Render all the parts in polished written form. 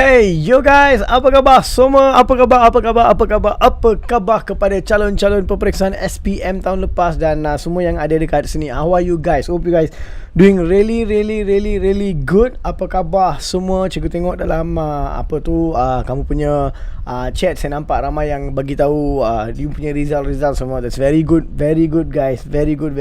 Hey yo guys, apa khabar semua? Apa khabar kepada calon-calon peperiksaan SPM tahun lepas dan semua yang ada dekat sini. How are you guys? Hope you guys doing really good. Apa khabar semua? Cikgu tengok dalam kamu punya chat, saya nampak ramai yang bagi tahu you punya result semua. That's very good guys. Very good.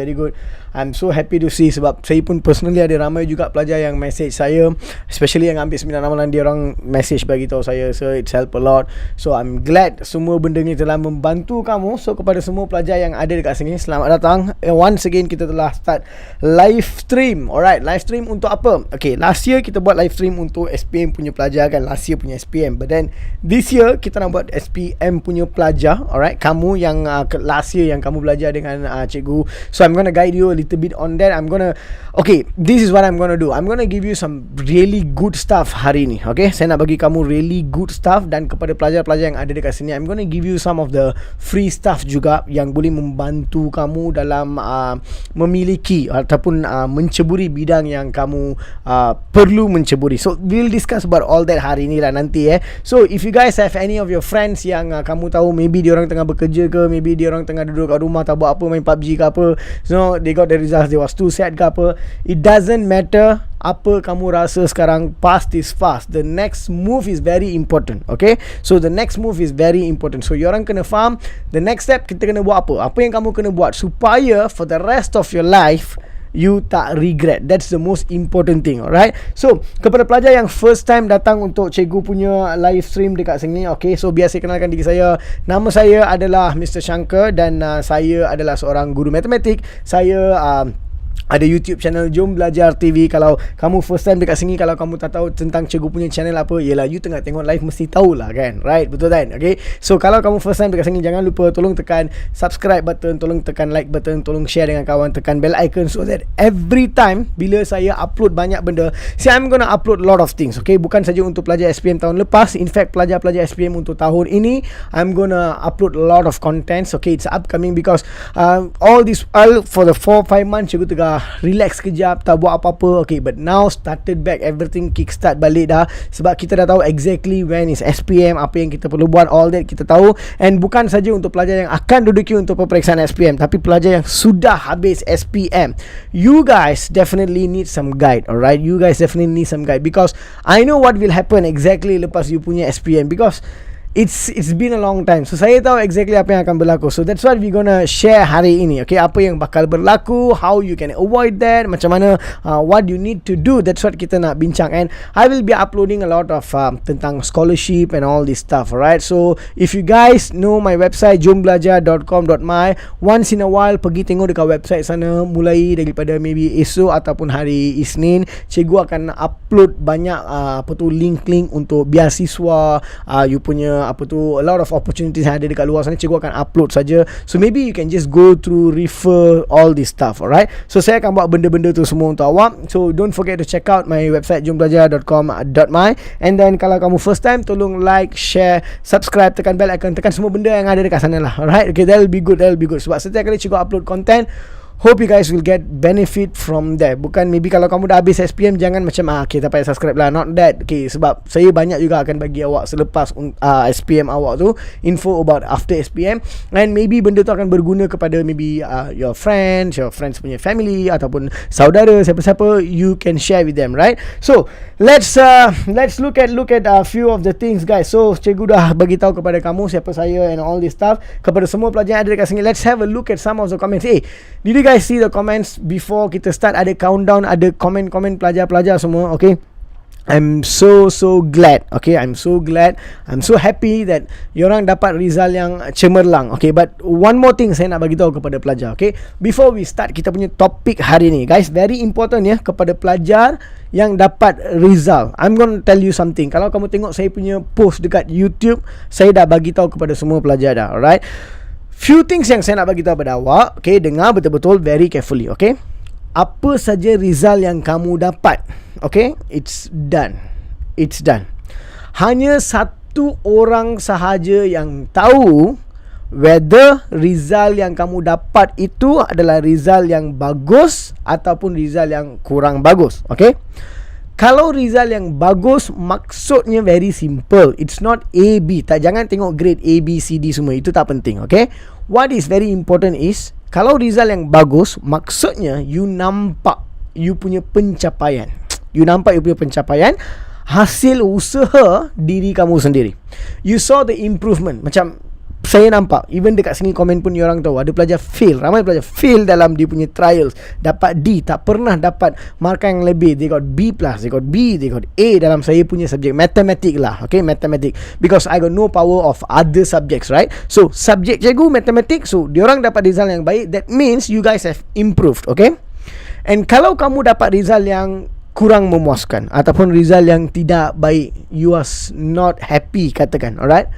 I'm so happy to see, sebab saya pun personally ada ramai juga pelajar yang message saya, especially yang ambil 9 ramalan, dia orang message bagi tahu saya, so it's help a lot. So I'm glad semua benda ni telah membantu kamu. So kepada semua pelajar yang ada dekat sini, selamat datang. Once again kita telah start live stream. Alright, live stream untuk apa? Okay, last year kita buat live stream untuk SPM punya pelajar kan, last year punya SPM. But then this year kita nak buat SPM punya pelajar. Alright, kamu yang last year yang kamu belajar dengan cikgu. So I'm gonna guide you a little bit on that. Okay, this is what I'm gonna do. I'm gonna give you some really good stuff hari ni. Okay, saya nak bagi kamu really good stuff, dan kepada pelajar-pelajar yang ada dekat sini, I'm gonna give you some of the free stuff juga yang boleh membantu kamu dalam memiliki ataupun menceburi bidang yang kamu perlu menceburi. So we'll discuss about all that hari ni lah nanti. So if you guys have any of your friends yang kamu tahu maybe dia orang tengah bekerja ke, maybe dia orang tengah duduk kat rumah tak buat apa, main PUBG ke apa, so they got the results, they was too sad ke apa, it doesn't matter apa kamu rasa sekarang. Past is fast. The next move is very important. Okay, so the next move is very important. So you orang kena faham the next step kita kena buat apa yang kamu kena buat supaya for the rest of your life you tak regret. That's the most important thing. Alright, so kepada pelajar yang first time datang untuk cikgu punya live stream dekat sini, okay, so biar saya kenalkan diri saya. Nama saya adalah Mr. Shankar dan saya adalah seorang guru matematik. Saya ada YouTube channel Jom Belajar TV. Kalau kamu first time dekat sini, kalau kamu tak tahu tentang cikgu punya channel apa, yelah you tengah tengok live mesti tahulah kan, right? Betul kan? Okay, so kalau kamu first time dekat sini, jangan lupa tolong tekan subscribe button, tolong tekan like button, tolong share dengan kawan, tekan bell icon, so that every time bila saya upload banyak benda, I'm gonna upload a lot of things. Okay, bukan saja untuk pelajar SPM tahun lepas, in fact pelajar-pelajar SPM untuk tahun ini, I'm gonna upload a lot of contents. Okay, it's upcoming because all for the 4-5 months cikgu tengah relax kejap, tak buat apa-apa. Okay, but now started back, everything kickstart balik dah, sebab kita dah tahu exactly when is SPM, apa yang kita perlu buat, all that kita tahu. And bukan saja untuk pelajar yang akan duduki untuk peperiksaan SPM, tapi pelajar yang sudah habis SPM, you guys definitely need some guide. Alright, you guys definitely need some guide, because I know what will happen exactly lepas you punya SPM, because it's been a long time. So saya tahu exactly apa yang akan berlaku. So that's what we gonna share hari ini. Okay, apa yang bakal berlaku, how you can avoid that, macam mana, what you need to do. That's what kita nak bincang. And I will be uploading a lot of tentang scholarship and all this stuff. Alright, so if you guys know my website jombelajar.com.my, once in a while pergi tengok dekat website sana. Mulai daripada maybe esok ataupun hari Isnin, cikgu akan upload banyak link-link untuk beasiswa, you punya a lot of opportunities yang ada dekat luar sana. Cikgu akan upload saja, so maybe you can just go through, refer all this stuff. Alright, so saya akan buat benda-benda tu semua untuk awak. So don't forget to check out my website jombelajar.com.my. And then kalau kamu first time, tolong like, share, subscribe, tekan bell icon, tekan semua benda yang ada dekat sana lah. Alright, okay, that'll be good. Sebab setiap kali cikgu upload content, hope you guys will get benefit from that. Bukan maybe kalau kamu dah habis SPM, jangan macam okay, tak payah subscribe lah, not that. Okay, sebab saya banyak juga akan bagi awak selepas SPM awak tu info about after SPM, and maybe benda tu akan berguna kepada maybe your friends punya family ataupun saudara, siapa-siapa, you can share with them, right? So let's look at a few of the things, guys. So cikgu dah bagi tahu kepada kamu siapa saya and all this stuff. Kepada semua pelajar yang ada dekat sini, let's have a look at some of the comments. Did you guys see the comments before kita start? Ada countdown, ada komen-komen pelajar-pelajar semua. Okay, I'm so glad. Okay, I'm so happy that yorang dapat result yang cemerlang. Okay, but one more thing saya nak bagi tahu kepada pelajar. Okay, before we start kita punya topik hari ni, guys, very important ya, kepada pelajar yang dapat result. I'm gonna tell you something. Kalau kamu tengok saya punya post dekat YouTube, saya dah bagi tahu kepada semua pelajar dah. Alright, few things yang saya nak bagi tahu pada awak. Okay, dengar betul-betul, very carefully. Okay, apa saja result yang kamu dapat, okay, it's done. Hanya satu orang sahaja yang tahu whether result yang kamu dapat itu adalah result yang bagus ataupun result yang kurang bagus. Okay, Kalau result yang bagus, maksudnya very simple. It's not A, B. Jangan tengok grade A, B, C, D semua. Itu tak penting, okay? What is very important is, kalau result yang bagus, maksudnya you nampak you punya pencapaian. You nampak you punya pencapaian, hasil usaha diri kamu sendiri. You saw the improvement. Macam saya nampak, even dekat sini komen pun orang tahu, ada pelajar fail, ramai pelajar fail dalam dia punya trials, dapat D, tak pernah dapat markah yang lebih. They got B+, they got B, they got A dalam saya punya subjek matematik lah, okay, matematik, because I got no power of other subjects, right? So subjek cikgu matematik, so diorang dapat result yang baik, that means you guys have improved, okay? And kalau kamu dapat result yang kurang memuaskan ataupun result yang tidak baik, you are not happy, katakan, alright?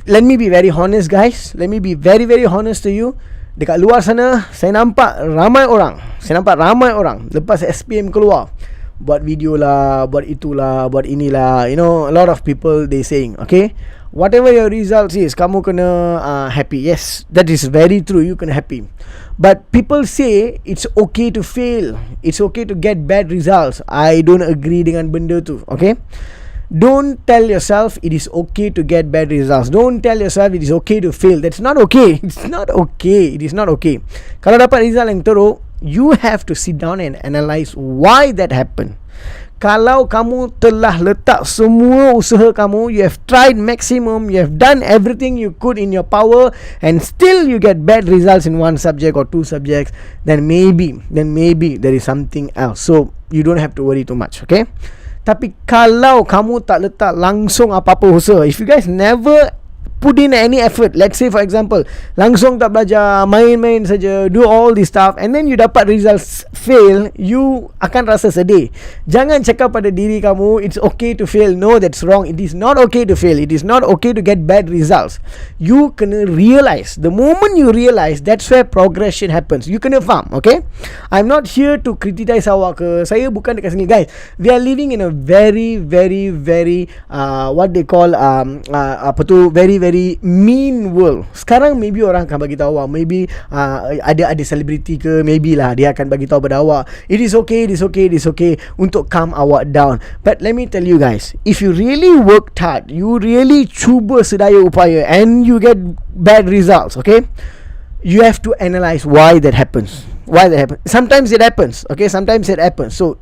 Let me be very honest, guys. Let me be very honest to you. Dekat luar sana, saya nampak ramai orang lepas SPM keluar, buat video lah, buat itulah, buat inilah. You know, a lot of people they saying, okay, whatever your results is, kamu kena happy. Yes, that is very true. You kena happy. But people say it's okay to fail. It's okay to get bad results. I don't agree dengan benda tu. Okay. Don't tell yourself it is okay to get bad results. Don't tell yourself it is okay to fail. That's not okay. It's not okay. It is not okay. Kalau dapat result yang teruk, you have to sit down and analyse why that happened. Kalau kamu telah letak semua usaha kamu, you have tried maximum, you have done everything you could in your power, and still you get bad results in one subject or two subjects, then maybe there is something else. So you don't have to worry too much, okay? Tapi kalau kamu tak letak langsung apa-apa usaha, if you guys never put in any effort, let's say for example, langsung tak belajar, main-main saja, do all this stuff, and then you dapat results fail, you akan rasa sedih. Jangan cakap pada diri kamu, it's okay to fail. No, that's wrong. It is not okay to fail. It is not okay to get bad results. You kena realize. The moment you realize, that's where progression happens. You kena faham, okay? I'm not here to criticize awak ke. Saya bukan dekat sini, guys. We are living in a very what they call very mean world. Sekarang maybe orang akan bagi tahu awak, maybe ada selebriti ke, maybe lah dia akan bagi tahu pada awak, it is okay untuk calm awak down. But let me tell you guys, if you really worked hard, you really cuba sedaya upaya, and you get bad results, okay, you have to analyse why that happens. Sometimes it happens, okay, so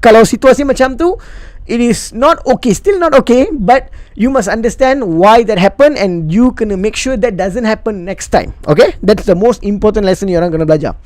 kalau situasi macam tu, it is not okay, still not okay, but you must understand why that happened, and you kena make sure that doesn't happen next time, okay? That's the most important lesson you orang kena belajar.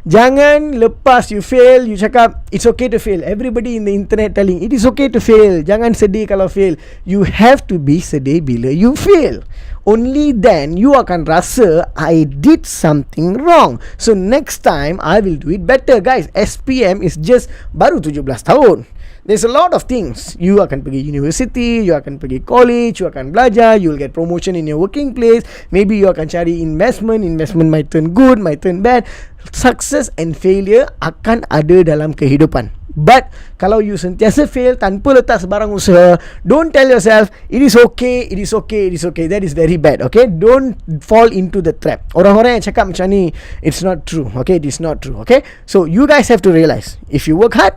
Jangan lepas you fail, you cakap it's okay to fail. Everybody in the internet telling it is okay to fail. Jangan sedih kalau fail. You have to be sedih bila you fail. Only then you akan rasa I did something wrong. So next time I will do it better. Guys, SPM is just baru 17 tahun. There's a lot of things. You akan pergi university, you akan pergi college, you akan belajar, you will get promotion in your working place. Maybe you akan cari investment might turn good, might turn bad. Success and failure akan ada dalam kehidupan. But kalau you sentiasa fail tanpa letak sebarang usaha, don't tell yourself it is okay. That is very bad, okay? Don't fall into the trap. Orang-orang yang cakap macam ni, it's not true, okay? It is not true, okay? So you guys have to realize, if you work hard,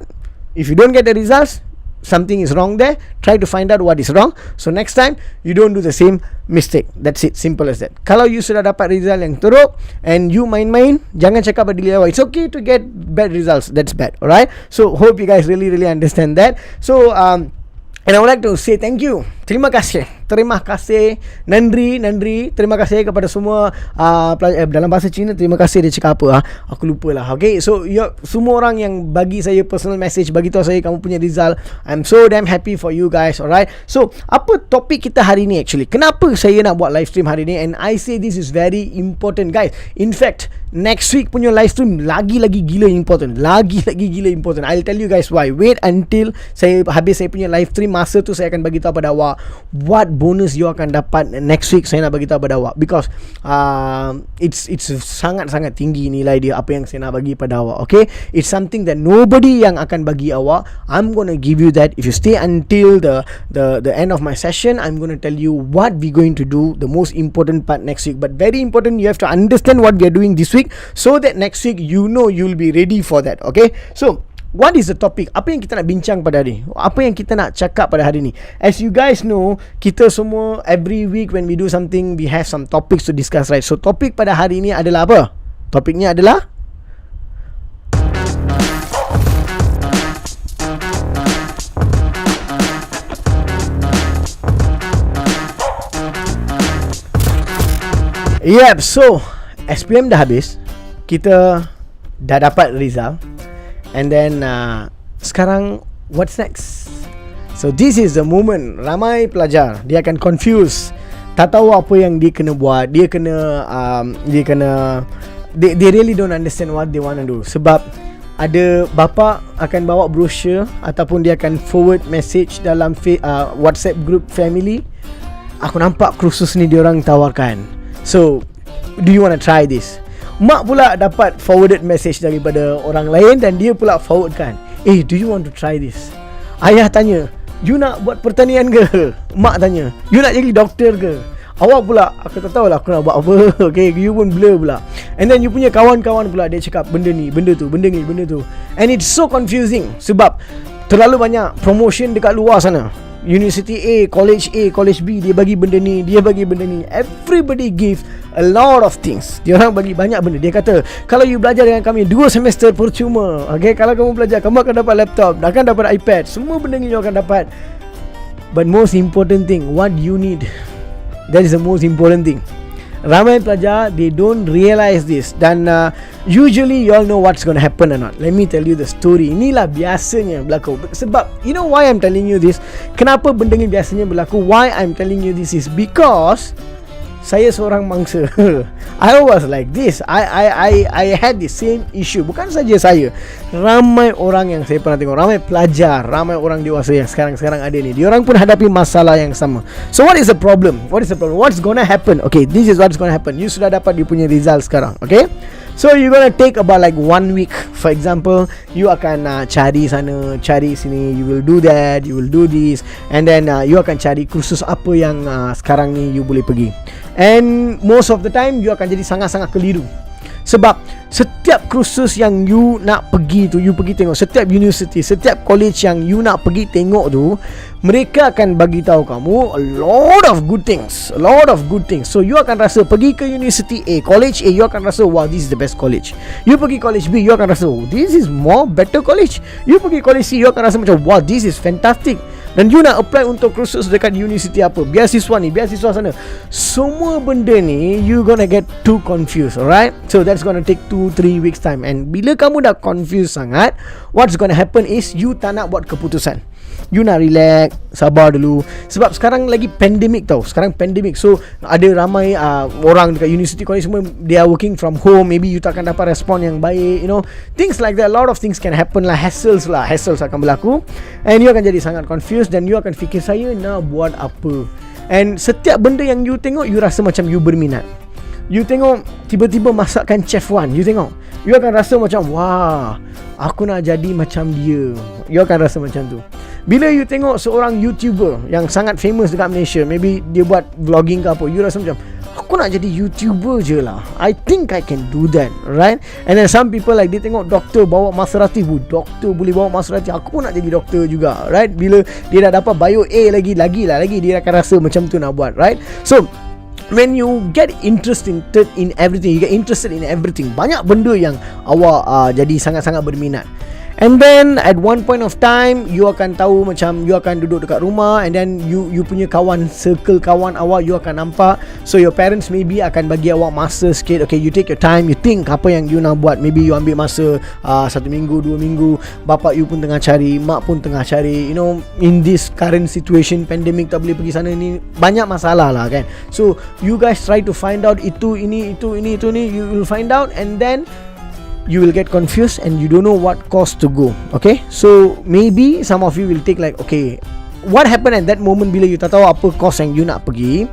if you don't get the results, something is wrong there. Try to find out what is wrong, so next time you don't do the same mistake. That's it, simple as that. Kalau you sudah dapat result yang teruk and you main-main, jangan cakap pada diri awak, it's okay to get bad results. That's bad, alright? So hope you guys really understand that. So and I would like to say thank you. Terima kasih, nandri, terima kasih kepada semua dalam bahasa Cina, terima kasih dia cakap apa, aku lupa lah, okay? So semua orang yang bagi saya personal message, bagi tahu saya kamu punya result, I'm so damn happy for you guys, alright? So apa topik kita hari ni actually? Kenapa saya nak buat live stream hari ni? And I say this is very important, guys. In fact, next week punya live stream lagi-lagi gila important. I'll tell you guys why. Wait until saya habis saya punya live stream, masa tu saya akan bagi tahu pada awak what bonus you akan dapat next week. Saya nak bagi tahu pada awak because it's sangat-sangat tinggi nilai dia apa yang saya nak bagi pada awak, okay? It's something that nobody yang akan bagi awak. I'm gonna give you that. If you stay until the end of my session, I'm gonna tell you what we're going to do, the most important part next week. But very important, you have to understand what we are doing this week, so that next week you know you'll be ready for that, okay? So what is the topic? Apa yang kita nak bincang pada hari ni? Apa yang kita nak cakap pada hari ni? As you guys know, kita semua every week when we do something, we have some topics to discuss, right? So topik pada hari ni adalah apa? Topiknya adalah Yep, so SPM dah habis. Kita dah dapat result. And then sekarang what's next? So this is the moment. Ramai pelajar, dia akan confuse, tak tahu apa yang dia kena buat. They really don't understand what they want to do. Sebab ada bapa akan bawa brochure ataupun dia akan forward message dalam WhatsApp group family. Aku nampak kursus ni diorang tawarkan. So do you want to try this? Mak pula dapat forwarded message daripada orang lain dan dia pula forwardkan. Do you want to try this? Ayah tanya, you nak buat pertanian ke? Mak tanya, you nak jadi doktor ke? Awak pula, aku tak tahulah aku nak buat apa. Okay, you pun blur pula. And then you punya kawan-kawan pula, dia cakap benda ni, benda tu, benda ni, benda tu. And it's so confusing sebab terlalu banyak promotion dekat luar sana. University A, College B, dia bagi benda ni, dia bagi benda ni. Everybody give a lot of things. Dia orang bagi banyak benda. Dia kata, kalau you belajar dengan kami 2 semester percuma. Okay, kalau kamu belajar, kamu akan dapat laptop, akan dapat iPad. Semua benda ni you akan dapat. But most important thing, what you need, that is the most important thing. Ramai pelajar, they don't realize this. Dan usually you all know what's going to happen or not. Let me tell you the story. Inilah biasanya berlaku. Sebab you know why I'm telling you this? Kenapa benda ni biasanya berlaku? Why I'm telling you this is because saya seorang mangsa. I was like this. I had the same issue. Bukan saja saya, ramai orang yang saya pernah tengok, ramai pelajar, ramai orang dewasa yang sekarang ada ni, diorang pun hadapi masalah yang sama. So what is the problem? What's gonna happen? Okay, this is what's gonna happen. You sudah dapat dia punya result sekarang. Okay, so you're gonna take about like 1 week. For example, you akan cari sana, cari sini. You will do that, you will do this. And then you akan cari kursus apa yang sekarang ni you boleh pergi. And most of the time you akan jadi sangat-sangat keliru. Sebab setiap kursus yang you nak pergi tu, you pergi tengok, setiap university, setiap college yang you nak pergi tengok tu, mereka akan bagi tahu kamu a lot of good things. So you akan rasa pergi ke university A, college A, you akan rasa wow, this is the best college. You pergi college B, you akan rasa oh, this is more better college. You pergi college C, you akan rasa macam wow, this is fantastic. Dan you nak apply untuk kursus dekat university apa, beasiswa ni, beasiswa sana. Semua benda ni you gonna get too confused, alright? So that's gonna take 2-3 weeks time. And bila kamu dah confused sangat, what's gonna happen is you tak nak buat keputusan. You nak relax, sabar dulu. Sebab sekarang lagi pandemic tau. Sekarang pandemic. So ada ramai orang dekat university college semua, they are working from home. Maybe you tak akan dapat respon yang baik, you know. Things like that. A lot of things can happen lah. Hassles akan berlaku. And you akan jadi sangat confused. Dan you akan fikir, saya nak buat apa. And setiap benda yang you tengok, you rasa macam you berminat. You tengok tiba-tiba masakan Chef Wan, you tengok, you akan rasa macam wah, aku nak jadi macam dia. You akan rasa macam tu. Bila you tengok seorang YouTuber yang sangat famous dekat Malaysia, maybe dia buat vlogging ke apa, you rasa macam aku nak jadi YouTuber je lah. I think I can do that, right? And then some people like dia tengok doktor bawa Maserati, doktor boleh bawa Maserati, aku pun nak jadi doktor juga, right? Bila dia dah dapat bio A lagi dia akan rasa macam tu nak buat, right? So when you get interested in everything, banyak benda yang awak jadi sangat-sangat berminat. And then at one point of time, you akan tahu macam you akan duduk dekat rumah, and then you punya kawan, circle kawan awak, you akan nampak. So your parents maybe akan bagi awak masa sikit. Okay, you take your time, you think apa yang you nak buat. Maybe you ambil masa 1 minggu, 2 minggu. Bapa you pun tengah cari, mak pun tengah cari. You know, in this current situation, pandemic, tak boleh pergi sana ni, banyak masalah lah kan. So you guys try to find out itu ini, you will find out, and then you will get confused and you don't know what course to go. Okay, so maybe some of you will take like, okay, what happened at that moment bila you tak tahu apa course yang you nak pergi,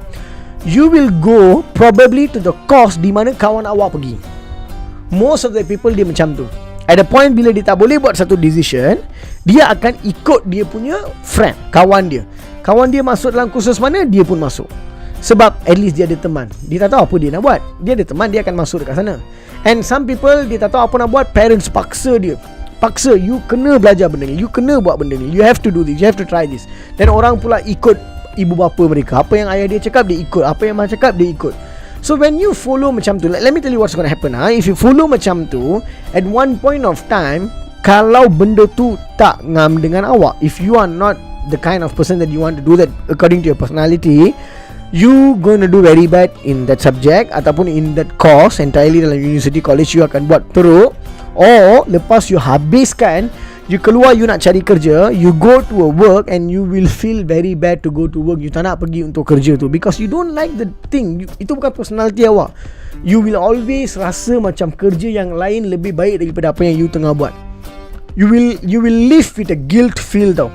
you will go probably to the course di mana kawan awak pergi. Most of the people dia macam tu. At the point bila dia tak boleh buat satu decision, dia akan ikut dia punya friend, kawan dia. Kawan dia masuk dalam kursus mana, dia pun masuk. Sebab at least dia ada teman. Dia tak tahu apa dia nak buat, dia ada teman, dia akan masuk dekat sana. And some people, dia tak tahu apa nak buat, parents paksa dia, paksa, you kena belajar benda ni, you kena buat benda ni, you have to do this, you have to try this. Dan orang pula ikut ibu bapa mereka. Apa yang ayah dia cakap, dia ikut. Apa yang mak cakap, dia ikut. So when you follow macam tu, let me tell you what's going to happen. If you follow macam tu, at one point of time, kalau benda tu tak ngam dengan awak, if you are not the kind of person that you want to do that according to your personality, you going to do very bad in that subject ataupun in that course entirely dalam university college. You akan buat teruk, or lepas you habiskan, you keluar, you nak cari kerja, you go to a work and you will feel very bad to go to work. You tak nak pergi untuk kerja tu because you don't like the thing. Itu bukan personality awak. You will always rasa macam kerja yang lain lebih baik daripada apa yang you tengah buat. You will live with a guilt feel tau,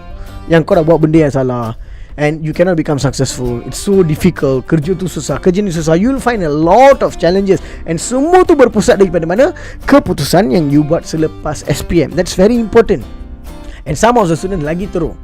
yang kau dah buat benda yang salah, and you cannot become successful. It's so difficult. Kerja tu susah, kerja ni susah. You'll find a lot of challenges, and semua tu berpusat daripada mana? Keputusan yang you buat selepas SPM. That's very important. And some of the students lagi teruk,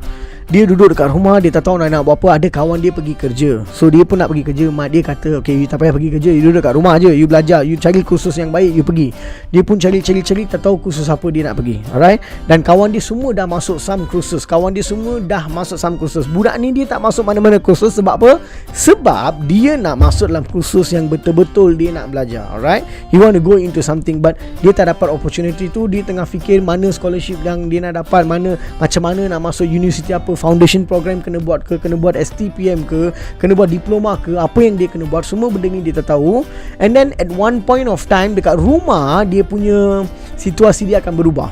dia duduk dekat rumah, dia tak tahu nak buat apa. Ada kawan dia pergi kerja, so dia pun nak pergi kerja. Mak dia kata, okay, you tak payah pergi kerja, you duduk dekat rumah je, you belajar, you cari kursus yang baik, you pergi. Dia pun cari, tak tahu kursus apa dia nak pergi. Alright. Dan kawan dia semua dah masuk some kursus. Budak ni dia tak masuk mana-mana kursus. Sebab apa? Sebab dia nak masuk dalam kursus yang betul-betul dia nak belajar. Alright. He want to go into something, but dia tak dapat opportunity tu. Dia tengah fikir mana scholarship yang dia nak dapat, macam mana nak masuk universiti apa, foundation program kena buat ke, kena buat STPM ke, kena buat diploma ke, apa yang dia kena buat. Semua benda ni dia tak tahu. And then at one point of time, dekat rumah, dia punya situasi dia akan berubah.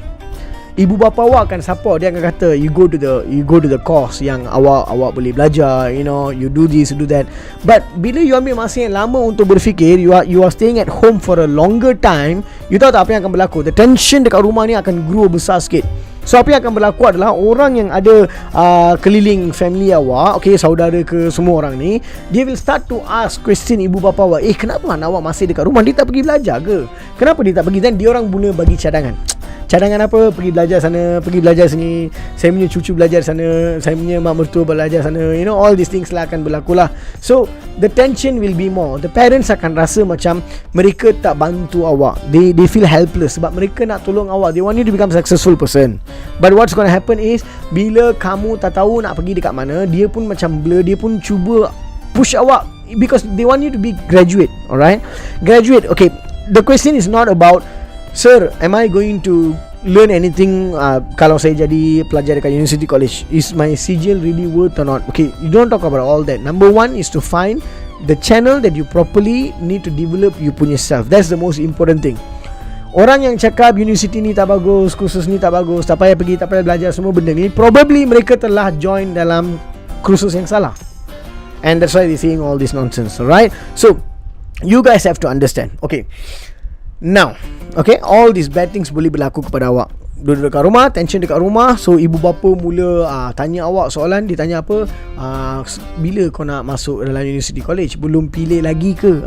Ibu bapa awak akan support. Dia akan kata, you go to the course yang awak boleh belajar, you do this, you do that. But bila you ambil masa yang lama untuk berfikir, you are staying at home for a longer time, you tahu tak apa yang akan berlaku? The tension dekat rumah ni akan grow besar sikit. So apa yang akan berlaku adalah orang yang ada keliling family awak, okay, saudara ke, semua orang ni, dia will start to ask question ibu bapa awak, kenapa anak awak masih dekat rumah, dia tak pergi belajar ke? Kenapa dia tak pergi? Dan dia orang mula bagi cadangan apa? Pergi belajar sana, pergi belajar sini, saya punya cucu belajar sana, saya punya mak mertua belajar sana, all these things lah akan berlaku lah. So the tension will be more. The parents akan rasa macam mereka tak bantu awak. They feel helpless sebab mereka nak tolong awak. They want you to become a successful person. But what's going to happen is, bila kamu tak tahu nak pergi dekat mana, dia pun macam blur. Dia pun cuba push awak because they want you to be graduate. Alright, graduate. Okay, the question is not about, sir, am I going to learn anything kalau saya jadi pelajar dekat university college? Is my sijil really worth or not? Okay, you don't talk about all that. Number one is to find the channel that you properly need to develop you punya self. That's the most important thing. Orang yang cakap universiti ni tak bagus, kursus ni tak bagus, tak payah pergi, tak payah belajar, semua benda ni, probably mereka telah join dalam kursus yang salah. And that's why they're saying all this nonsense. Alright, so you guys have to understand. Okay, now, okay, all these bad things boleh berlaku kepada awak. Duduk dekat rumah, tension dekat rumah. So ibu bapa mula tanya awak soalan. Dia tanya apa? Bila kau nak masuk dalam university college? Belum pilih lagi ke?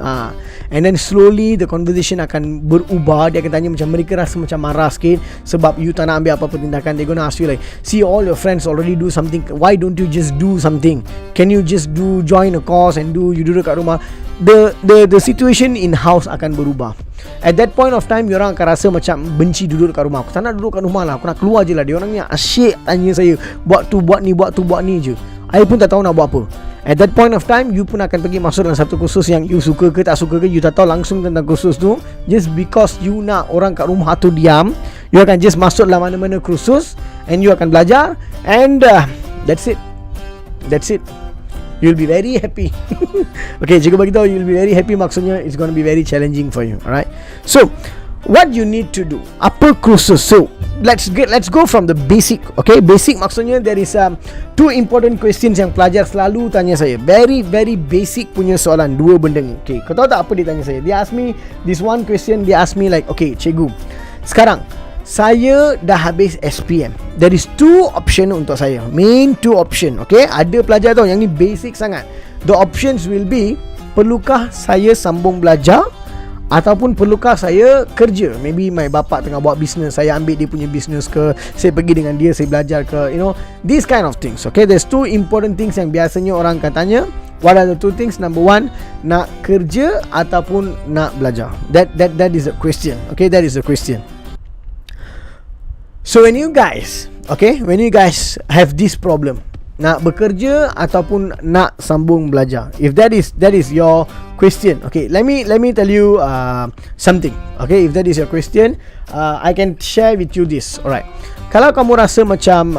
And then slowly the conversation akan berubah. Dia akan tanya macam, mereka rasa macam marah sikit sebab you tak nak ambil apa-apa tindakan. They're gonna ask you like, see, all your friends already do something, why don't you just do something? Can you just join a course and you duduk kat rumah? The situation in house akan berubah. At that point of time, orang akan rasa macam benci duduk dekat rumah. Aku tak nak duduk kat rumah lah, aku nak keluar je lah. Dia orang ni asyik tanya saya, buat tu, buat ni, buat tu, buat ni je. I pun tak tahu nak buat apa. At that point of time, you pun akan pergi masuk dalam satu kursus yang you suka ke tak suka ke, you tak tahu langsung tentang kursus tu. Just because you nak orang kat rumah tu diam, you akan just masuk dalam mana-mana kursus and you akan belajar. And that's it. You'll be very happy. Okay, jika bagi tahu you'll be very happy, maksudnya it's going to be very challenging for you. Alright, so what you need to do, apa kursus? So let's go from the basic. Okay, basic maksudnya there is two important questions yang pelajar selalu tanya saya. Very basic punya soalan, dua benda ni. Okay, kau tahu tak apa dia tanya saya? Dia ask me this one question. Dia ask me like, okay, cikgu, sekarang saya dah habis SPM. There is two option untuk saya. Main two option. Okay, ada pelajar tahu yang ni basic sangat. The options will be, perlukah saya sambung belajar ataupun perlukah saya kerja? Maybe my bapa tengah buat bisnes, saya ambil dia punya bisnes ke, saya pergi dengan dia, saya belajar ke, these kind of things. Okay, there's two important things yang biasanya orang akan tanya. What are the two things? Number one, nak kerja ataupun nak belajar. That is the question. Okay, that is the question. So when you guys have this problem, nak bekerja ataupun nak sambung belajar, if that is your question, okay, let me tell you something. Okay, if that is your question, I can share with you this. Alright, kalau kamu rasa macam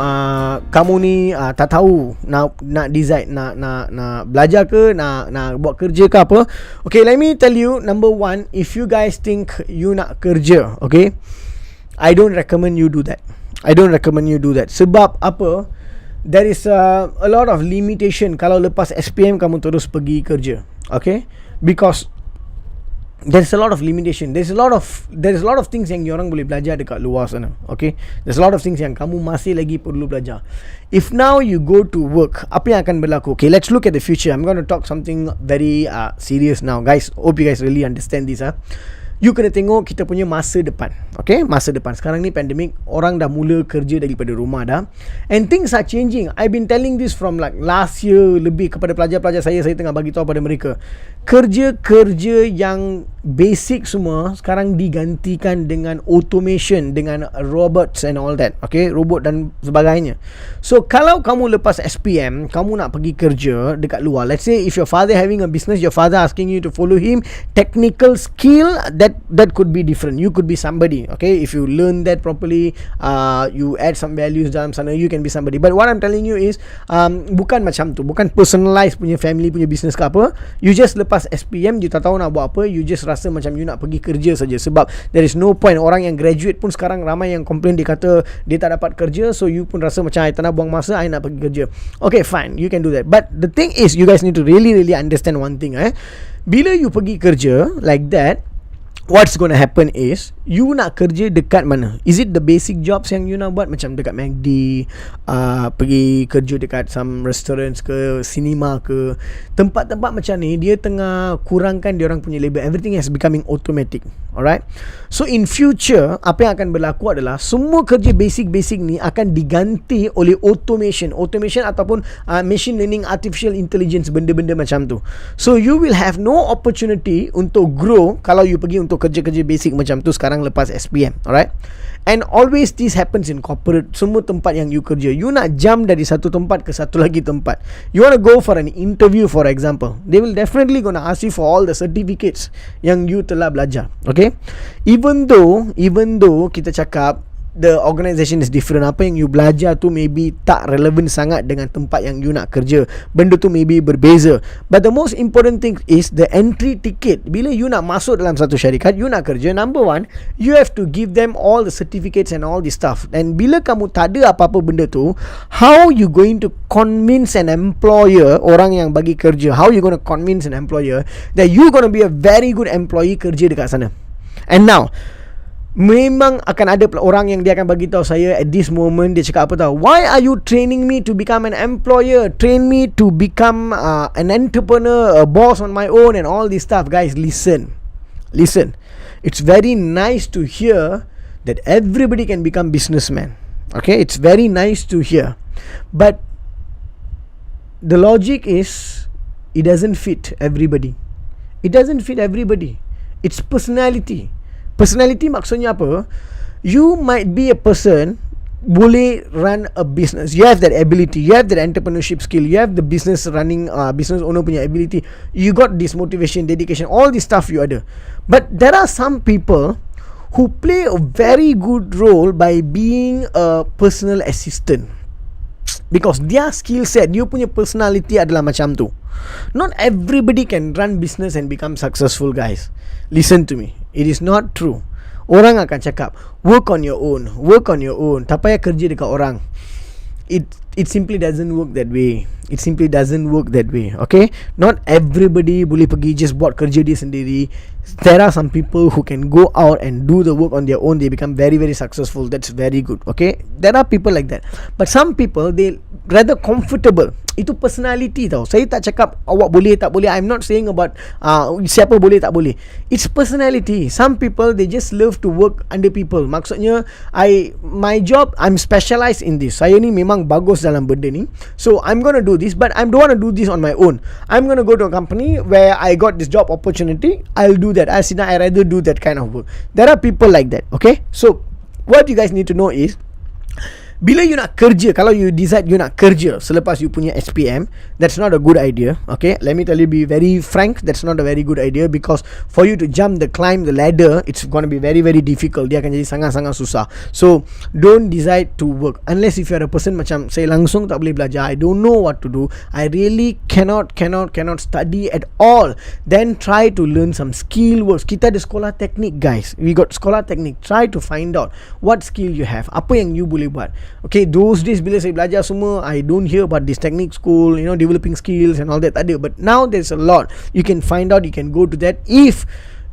kamu ni tak tahu nak decide nak belajar ke, nak buat kerja ke apa, okay, let me tell you, number one, if you guys think you nak kerja, okay, I don't recommend you do that. Sebab apa? There is a lot of limitation kalau lepas SPM kamu terus pergi kerja. Okay? Because there's a lot of limitation. There's a lot of things yang orang boleh belajar dekat luar sana. Okay? There's a lot of things yang kamu masih lagi perlu belajar. If now you go to work, apa yang akan berlaku? Okay, let's look at the future. I'm going to talk something very serious now, guys. Hope you guys really understand this. You kena tengok kita punya masa depan. Okay, masa depan. Sekarang ni pandemik, orang dah mula kerja daripada rumah dah. And things are changing. I've been telling this from like last year lebih kepada pelajar-pelajar saya tengah bagi tahu pada mereka. Kerja-kerja yang basic semua sekarang digantikan dengan automation, dengan robots and all that. Okay, robot dan sebagainya. So kalau kamu lepas SPM, kamu nak pergi kerja dekat luar. Let's say if your father having a business, your father asking you to follow him, technical skill, that could be different. You could be somebody. Okay, if you learn that properly, you add some values dalam sana, you can be somebody. But what I'm telling you is bukan macam tu, bukan personalized punya family punya business ke apa. You just lepas SPM, you tak tahu nak buat apa, you just rasa macam you nak pergi kerja saja. Sebab there is no point. Orang yang graduate pun sekarang ramai yang complain, dia kata dia tak dapat kerja. So you pun rasa macam I tak nak buang masa, I nak pergi kerja. Okay, fine, you can do that. But the thing is, you guys need to really understand one thing. Bila you pergi kerja like that, what's going to happen is, you nak kerja dekat mana? Is it the basic jobs yang you nak buat, macam dekat McD, pergi kerja dekat some restaurants ke, cinema ke, tempat-tempat macam ni, dia tengah kurangkan dia orang punya labor. Everything is becoming automatic. Alright, so in future, apa yang akan berlaku adalah semua kerja basic ni akan diganti oleh automation ataupun machine learning, artificial intelligence, benda-benda macam tu. So you will have no opportunity untuk grow kalau you pergi untuk kerja-kerja basic macam tu sekarang lepas SPM. Alright, and always this happens in corporate. Semua tempat yang you kerja, you nak jump dari satu tempat ke satu lagi tempat. You want to go for an interview, for example, they will definitely gonna ask you for all the certificates yang you telah belajar. Okay, even though kita cakap the organisation is different, apa yang you belajar tu maybe tak relevan sangat dengan tempat yang you nak kerja, benda tu maybe berbeza. But the most important thing is the entry ticket. Bila you nak masuk dalam satu syarikat, you nak kerja, number one, you have to give them all the certificates and all this stuff. And bila kamu tak ada apa-apa benda tu, how you going to convince an employer, orang yang bagi kerja, how you going to convince an employer that you going to be a very good employee kerja dekat sana? And now, memang akan ada orang yang dia akan bagi tahu saya at this moment, dia cakap apa tahu? Why are you training me to become an employer? Train me to become an entrepreneur, a boss on my own and all this stuff. Guys, listen. It's very nice to hear that everybody can become businessman. Okay, it's very nice to hear. But the logic is, it doesn't fit everybody. It's personality. Personality maksudnya apa? You might be a person boleh run a business. You have that ability. You have that entrepreneurship skill. You have the business running, business owner punya ability. You got this motivation, dedication, all this stuff you ada. But there are some people who play a very good role by being a personal assistant. Because their skill set, dia punya personality adalah macam tu. Not everybody can run business and become successful, guys. Listen to me. It is not true. Orang akan cakap, work on your own. Tak payah kerja dekat orang. It simply doesn't work that way. Okay, not everybody boleh pergi just buat kerja dia sendiri. There are some people who can go out and do the work on their own. They become very, very successful. That's very good. Okay, there are people like that. But some people, they rather comfortable. Itu personality tau. Saya tak cakap awak boleh tak boleh. I'm not saying about siapa boleh tak boleh. It's personality. Some people, they just love to work under people. Maksudnya, my job, I'm specialized in this. Saya ni memang bagus dalam benda ni. So I'm gonna do this, but I don't want to do this on my own. I'm gonna go to a company where I got this job opportunity. I'll do that. I rather do that kind of work. There are people like that. Okay, so what you guys need to know is, Bila you nak kerja, kalau you decide you nak kerja selepas you punya SPM, that's not a good idea. Okay, let me tell you, be very frank, that's not a very good idea, because for you to climb the ladder, it's going to be very very difficult. Dia akan jadi sangat-sangat susah. So don't decide to work unless if you are a person macam saya langsung tak boleh belajar, I don't know what to do, I really cannot study at all, then try to learn some skill works. Kita ada sekolah teknik, guys. We got sekolah teknik. Try to find out what skill you have, apa yang you boleh buat. Okay, those days bila saya belajar semua, I don't hear about this technique school, developing skills and all that, ada. But now there's a lot you can find out, you can go to that. If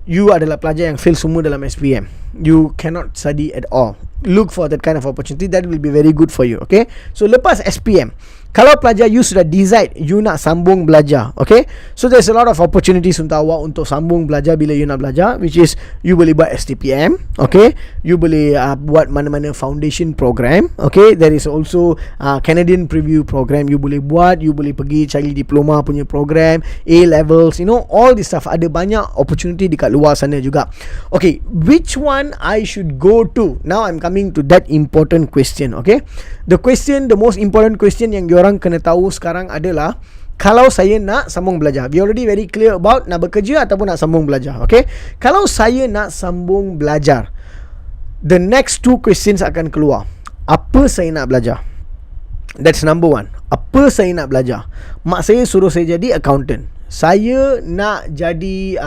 you adalah pelajar yang fail semua dalam SPM, you cannot study at all, look for that kind of opportunity, that will be very good for you. Okay, so lepas SPM, kalau pelajar you sudah decide you nak sambung belajar, okay, so there's a lot of opportunities untuk awak untuk sambung belajar bila you nak belajar, which is you boleh buat STPM, okay, you boleh buat mana-mana foundation program, okay, there is also Canadian preview program you boleh buat, you boleh pergi cari diploma punya program, A-levels, all this stuff. Ada banyak opportunity dekat luar sana juga. Okay, which one I should go to? Now I'm coming to that important question. Okay, the most important question yang diorang kena tahu sekarang adalah, kalau saya nak sambung belajar, we already very clear about nak bekerja ataupun nak sambung belajar. Okay, kalau saya nak sambung belajar, the next two questions akan keluar. Apa saya nak belajar? That's number one. Apa saya nak belajar? Mak saya suruh saya jadi accountant. Saya nak jadi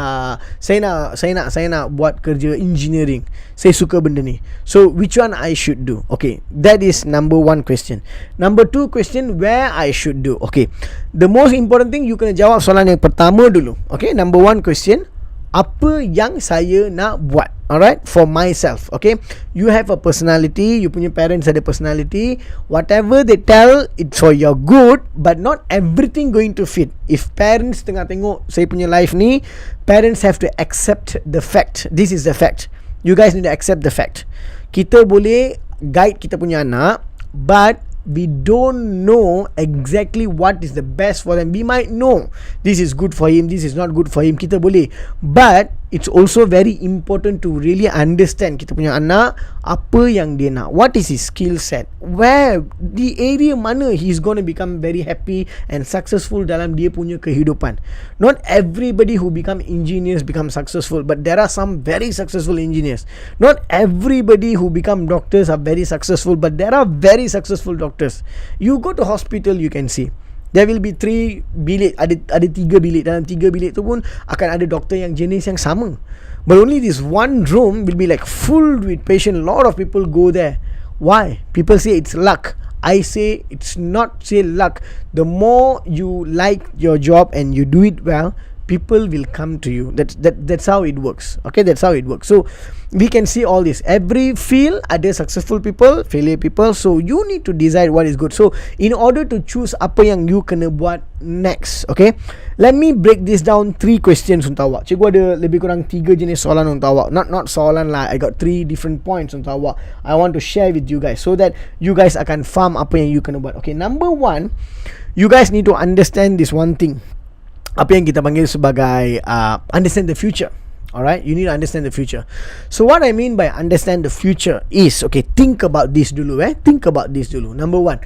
saya nak buat kerja engineering. Saya suka benda ni. So which one I should do? Okay, that is number one question. Number two question, where I should do. Okay, the most important thing, you kena jawab soalan yang pertama dulu. Okay, number one question, apa yang saya nak buat? Alright, for myself. Okay, you have a personality, you punya parents ada personality, whatever they tell, it's for your good, but not everything going to fit. If parents tengah tengok saya punya life ni, parents have to accept the fact. This is the fact. You guys need to accept the fact. Kita boleh guide kita punya anak, but we don't know exactly what is the best for them. We might know this is good for him, this is not good for him, kita boleh, but it's also very important to really understand kita punya anak, apa yang dia nak, what is his skill set, where the area mana he's going to become very happy and successful dalam dia punya kehidupan. Not everybody who become engineers become successful, but there are some very successful engineers. Not everybody who become doctors are very successful, but there are very successful doctors. You go to hospital, you can see there will be 3 bilik, ada 3 bilik. Dalam 3 bilik tu pun akan ada doktor yang jenis yang sama, but only this one room will be like full with patient. A lot of people go there. Why? People say it's luck. I say it's not say luck. The more you like your job and you do it well, people will come to you. That's how it works. Okay, that's how it works. So we can see all this. Every field ada successful people, failure people. So you need to decide what is good. So in order to choose apa yang you kena buat next, okay, let me break this down 3 questions untuk awak. Cikgu ada lebih kurang 3 jenis soalan untuk awak. Not soalan lah. I got 3 different points untuk awak. I want to share with you guys so that you guys akan faham apa yang you kena buat. Okay, number 1, you guys need to understand this one thing. Apa yang kita panggil sebagai understand the future. Alright, you need to understand the future. So what I mean by understand the future is, okay, think about this dulu. Think about this dulu. Number 1,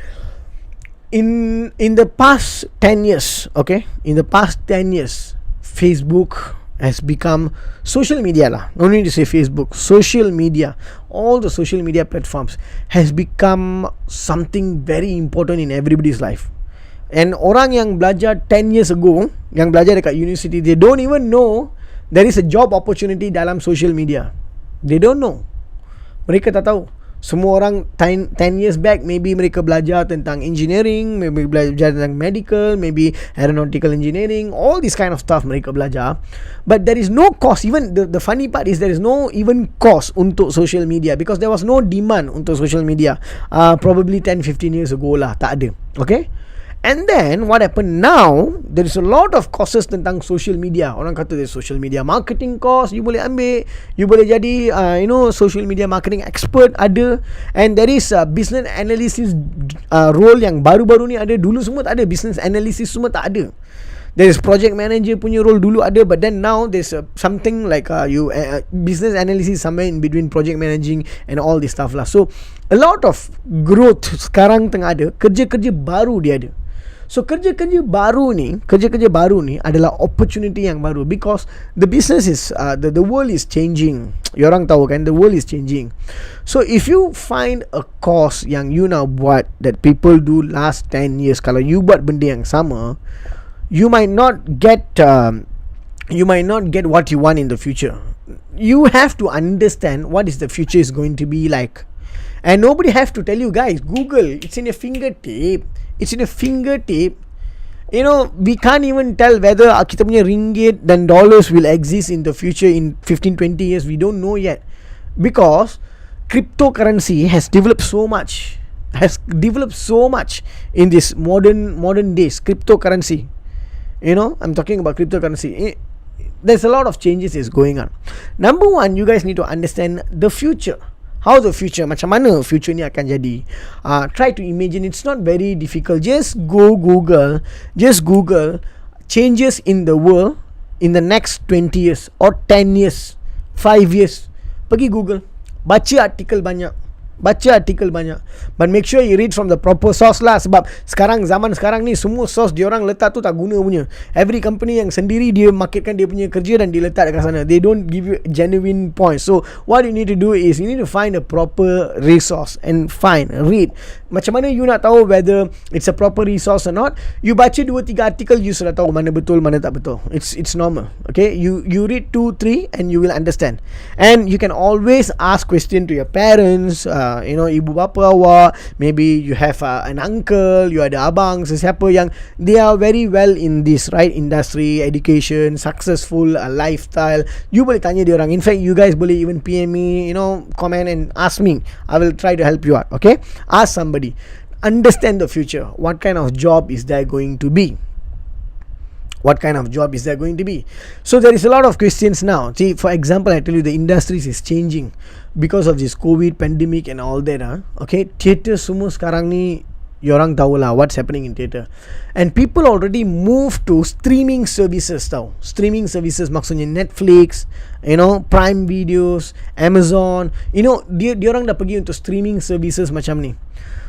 in the past 10 years, okay, in the past 10 years, Facebook has become social media lah. No need to say Facebook. Social media, all the social media platforms has become something very important in everybody's life. And orang yang belajar 10 years ago, yang belajar dekat university, they don't even know there is a job opportunity dalam social media. They don't know. Mereka tak tahu. Semua orang 10 years back, maybe mereka belajar tentang engineering, maybe belajar tentang medical, maybe aeronautical engineering, all this kind of stuff mereka belajar. But there is no cost. Even the funny part is there is no even cost untuk social media, because there was no demand untuk social media probably 10-15 years ago lah. Tak ada. Okay. And then what happened now, there is a lot of courses tentang social media. Orang kata there's social media marketing course, you boleh ambil, you boleh jadi social media marketing expert ada. And there is business analysis role yang baru-baru ni ada. Dulu semua tak ada, business analysis semua tak ada. There is project manager punya role dulu ada, but then now there's something like business analysis somewhere in between project managing and all this stuff lah. So a lot of growth sekarang tengah ada, kerja-kerja baru dia ada. So kerja-kerja baru ni adalah opportunity yang baru, because the business is the world is changing. You orang tahu kan, the world is changing. So if you find a course yang you nak buat that people do last 10 years, kalau you buat benda yang sama, you might not get what you want in the future. You have to understand what is the future is going to be like. And nobody have to tell you guys. Google, it's in your fingertip. You know, we can't even tell whether kita punya ringgit dan dollars will exist in the future in 15-20 years. We don't know yet, because cryptocurrency has developed so much in this modern days. Cryptocurrency, you know, I'm talking about cryptocurrency. There's a lot of changes is going on. Number one, you guys need to understand the future. How the future, macam mana future ni akan jadi. Try to imagine. It's not very difficult. Just Google changes in the world in the next 20 years or 10 years, 5 years. Pergi Google, baca artikel banyak, but make sure you read from the proper source lah. Sebab zaman sekarang ni semua source diorang letak tu tak guna punya. Every company yang sendiri dia marketkan dia punya kerja dan dia letak dekat sana. They don't give you genuine points. So what you need to do is you need to find a proper resource and read. Macam mana you nak tahu whether it's a proper resource or not? You baca 2-3 artikel, you sudah tahu mana betul mana tak betul. It's normal. Okay, you read 2-3 and you will understand. And you can always ask question to your parents, you know, ibu bapa awak. Maybe you have an uncle, you ada abang, sesiapa yang they are very well in this, right, industry, education, successful lifestyle. You boleh tanya dia orang. In fact, you guys boleh even PM me, you know, comment and ask me. I will try to help you out. Okay, ask somebody. Understand the future. What kind of job is there going to be? So there is a lot of questions now. See, for example, I tell you the industries is changing because of this COVID pandemic and all that. Okay, theater semua sekarang ni, you orang tahu lah what's happening in theater. And people already move to streaming services tau. Streaming services maksudnya Netflix, you know, Prime Videos, Amazon. You know, dia orang dah pergi untuk streaming services macam ni.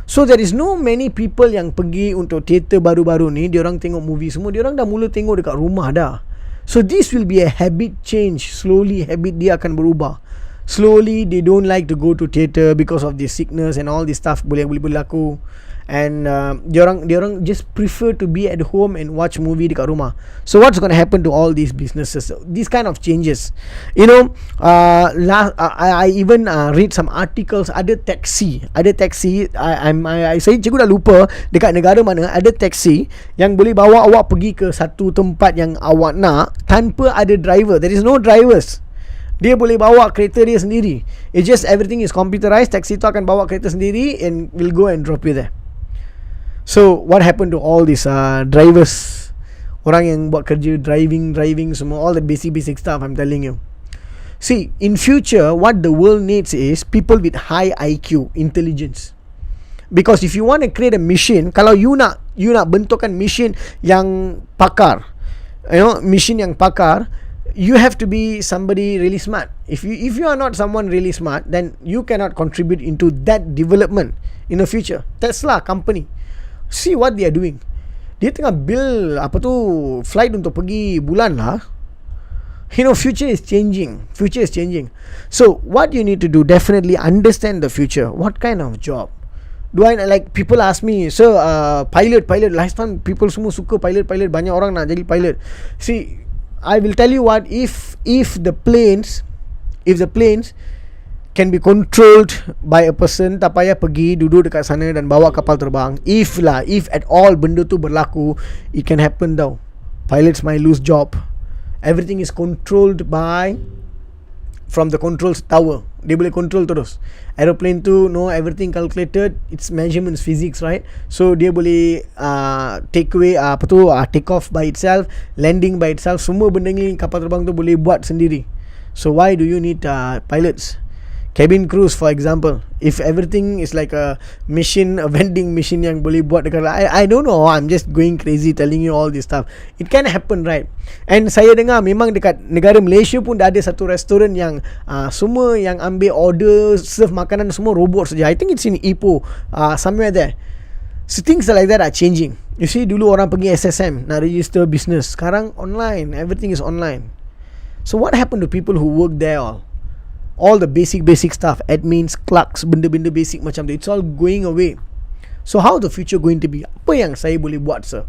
So there is no many people yang pergi untuk theater baru-baru ni. Diorang tengok movie semua, diorang dah mula tengok dekat rumah dah. So this will be a habit change. Slowly habit dia akan berubah. Slowly they don't like to go to theater because of this sickness and all this stuff boleh berlaku. And diorang just prefer to be at home and watch movie dekat rumah. So what's going to happen to all these businesses? These kind of changes, you know, I even read some articles. Ada taxi. Saya cikgu dah lupa dekat negara mana ada taxi yang boleh bawa awak pergi ke satu tempat yang awak nak tanpa ada driver. There is no drivers. Dia boleh bawa kereta dia sendiri. It's just everything is computerized. Taxi tu akan bawa kereta sendiri and will go and drop you there. So what happened to all these drivers? Orang yang buat kerja driving semua, all the basic stuff, I'm telling you. See, in future what the world needs is people with high IQ, intelligence. Because if you want to create a machine, kalau you nak bentukkan machine yang pakar, you know, machine yang pakar, you have to be somebody really smart. If you are not someone really smart, then you cannot contribute into that development in the future. Tesla company, see what they are doing. Dia tengah build flight untuk pergi bulan lah. You know, future is changing. So what you need to do, definitely understand the future. What kind of job do I like? People ask me, sir, pilot. Last time people semua suka pilot. Banyak orang nak jadi pilot. See, I will tell you what, if the planes can be controlled by a person, tak payah pergi duduk dekat sana dan bawa kapal terbang. If at all benda tu berlaku, it can happen tau. Pilots might lose job. Everything is controlled from the control tower. Dia boleh control terus. Aeroplane tu, no, everything calculated. It's measurements, physics, right? So dia boleh take off by itself, landing by itself. Semua benda ni kapal terbang tu boleh buat sendiri. So why do you need pilots? cabin cruise for example. If everything is like a machine, a vending machine yang boleh buat dekat, I don't know, I'm just going crazy telling you all this stuff. It can happen, right? And saya dengar memang dekat negara Malaysia pun dah ada satu restoran yang semua yang ambil order, serve makanan semua robot saja. I think it's in Ipoh, somewhere there. So things like that are changing. You see, dulu orang pergi SSM nak register business, sekarang online, everything is online. So what happened to people who work there all the basic stuff, admins, clerks, benda-benda basic macam tu, it's all going away. So how the future going to be? Apa yang saya boleh buat, sir?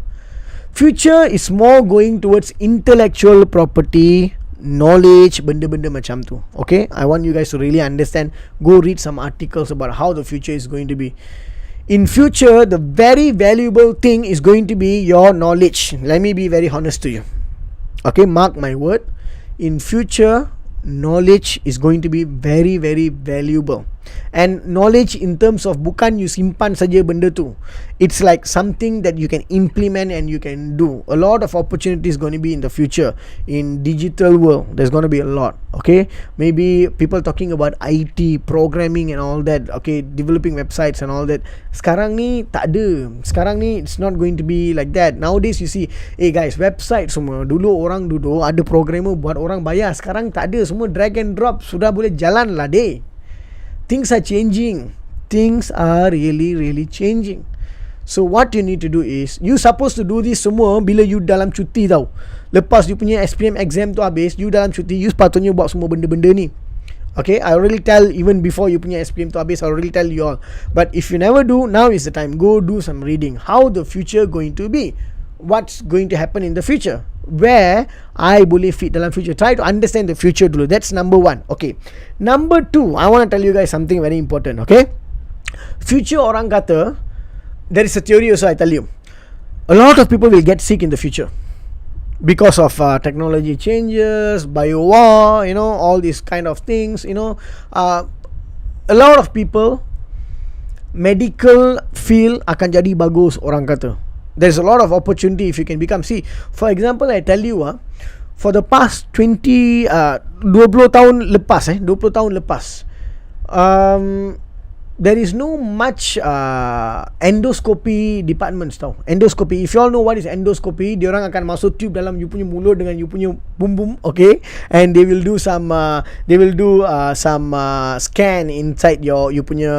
Future is more going towards intellectual property, knowledge, benda-benda macam tu. Okay, I want you guys to really understand. Go read some articles about how the future is going to be. In future, the very valuable thing is going to be your knowledge. Let me be very honest to you. Okay, mark my word. In future, knowledge is going to be very valuable. And knowledge in terms of bukan you simpan saja benda tu. It's like something that you can implement and you can do. A lot of opportunities going to be in the future. In digital world, there's going to be a lot. Okay, maybe people talking about IT, programming and all that. Okay, developing websites and all that. Sekarang ni tak ada. Sekarang ni it's not going to be like that. Nowadays you see, guys, website semua dulu orang duduk ada programmer buat orang bayar. Sekarang tak ada, semua drag and drop, sudah boleh jalan lah deh. Things are changing. Things are really changing. So what you need to do is, you supposed to do this semua bila you dalam cuti tau. Lepas you punya SPM exam tu habis, you dalam cuti, you sepatutnya buat semua benda-benda ni. Okay, I already tell, even before you punya SPM tu habis, I already tell you all. But if you never do, now is the time. Go do some reading. How the future going to be? What's going to happen in the future? Where I boleh fit dalam future. Try to understand the future dulu. That's number one. Okay, number two, I want to tell you guys something very important. Okay, future orang kata, there is a theory also, I tell you, a lot of people will get sick in the future because of technology changes, bio war, all these kind of things. A lot of people, medical field akan jadi bagus orang kata. There's a lot of opportunity if you can become. See, for example, I tell you, for the past 20 tahun lepas, there is no much endoscopy departments tau. Endoscopy, if you all know what is endoscopy, diorang akan masuk tube dalam you punya mulut dengan you punya bum, okay, and they will do some scan inside you punya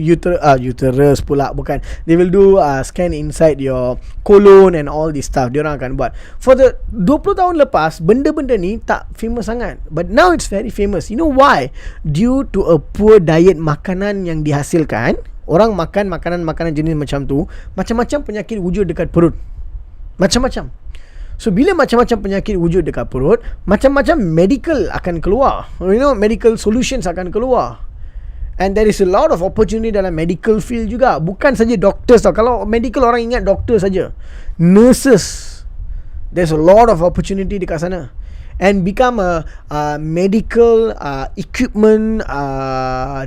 uterus pula, bukan, they will do scan inside your colon and all this stuff. Diorang akan buat. For the 20 tahun lepas, benda-benda ni tak famous sangat, but now it's very famous. You know why? Due to a poor diet, makanan yang dihasilkan, orang makan makanan jenis macam tu, macam-macam penyakit wujud dekat perut. Macam-macam. So bila macam-macam penyakit wujud dekat perut, macam-macam medical akan keluar. Medical solutions akan keluar. And there is a lot of opportunity dalam medical field juga. Bukan saja doctors tau. Kalau medical, orang ingat doktor saja. Nurses. There's a lot of opportunity dekat sana. And become a medical equipment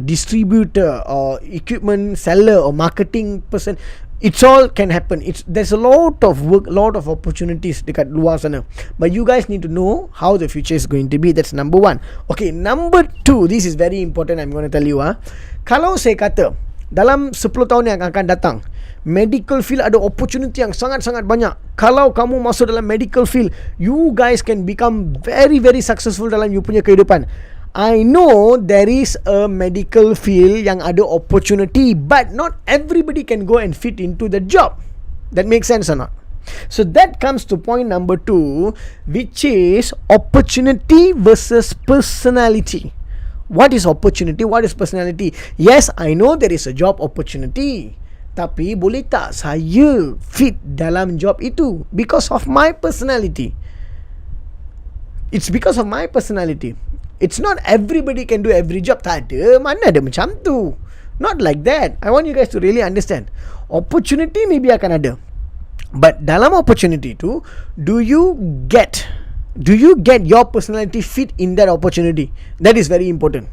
distributor or equipment seller or marketing person. It's all can happen. There's a lot of work, lot of opportunities dekat luar sana. But you guys need to know how the future is going to be. That's number one. Okay, number two, this is very important, I'm going to tell you. Kalau saya kata dalam 10 tahun yang akan datang, medical field ada opportunity yang sangat-sangat banyak. Kalau kamu masuk dalam medical field, you guys can become very successful dalam you punya kehidupan. I know there is a medical field yang ada opportunity, but not everybody can go and fit into the job. That makes sense or not? So that comes to point number two, which is opportunity versus personality. What is opportunity? What is personality? Yes, I know there is a job opportunity, tapi boleh tak saya fit dalam job itu because of my personality? It's because of my personality. It's not everybody can do every job. Tak ada, mana ada macam tu. Not like that. I want you guys to really understand. Opportunity maybe akan ada, but dalam opportunity tu, do you get your personality fit in that opportunity? That is very important.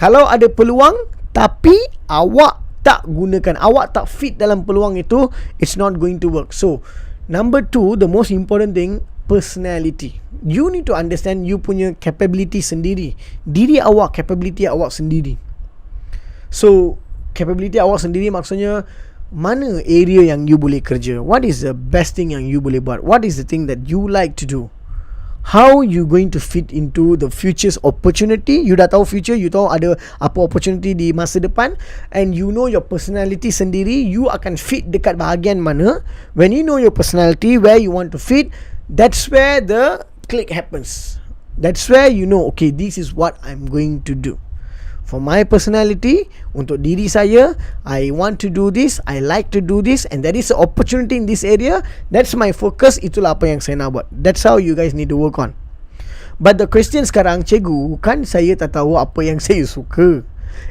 Kalau ada peluang tapi awak tak gunakan, awak tak fit dalam peluang itu, it's not going to work. So number two, the most important thing, personality. You need to understand you punya capability sendiri. Diri awak, capability awak sendiri. So capability awak sendiri maksudnya mana area yang you boleh kerja, what is the best thing yang you boleh buat, what is the thing that you like to do, how you going to fit into the future's opportunity. You dah tahu future, you tahu ada apa opportunity di masa depan, and you know your personality sendiri, you akan fit dekat bahagian mana. When you know your personality, where you want to fit, that's where the click happens. That's where you know, okay, this is what I'm going to do. For my personality, untuk diri saya, I want to do this, I like to do this, and there is an opportunity in this area. That's my focus. Itulah apa yang saya nak buat. That's how you guys need to work on. But the question sekarang, cikgu, kan saya tak tahu apa yang saya suka.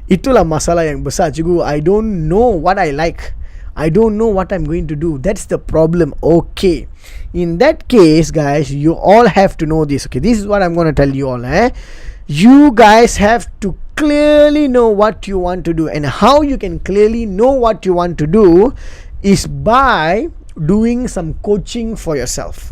Itulah masalah yang besar, cikgu. I don't know what I like. I don't know what I'm going to do. That's the problem. Okay. In that case, guys, you all have to know this. Okay, this is what I'm going to tell you all. You guys have to clearly know what you want to do, and how you can clearly know what you want to do is by doing some coaching for yourself.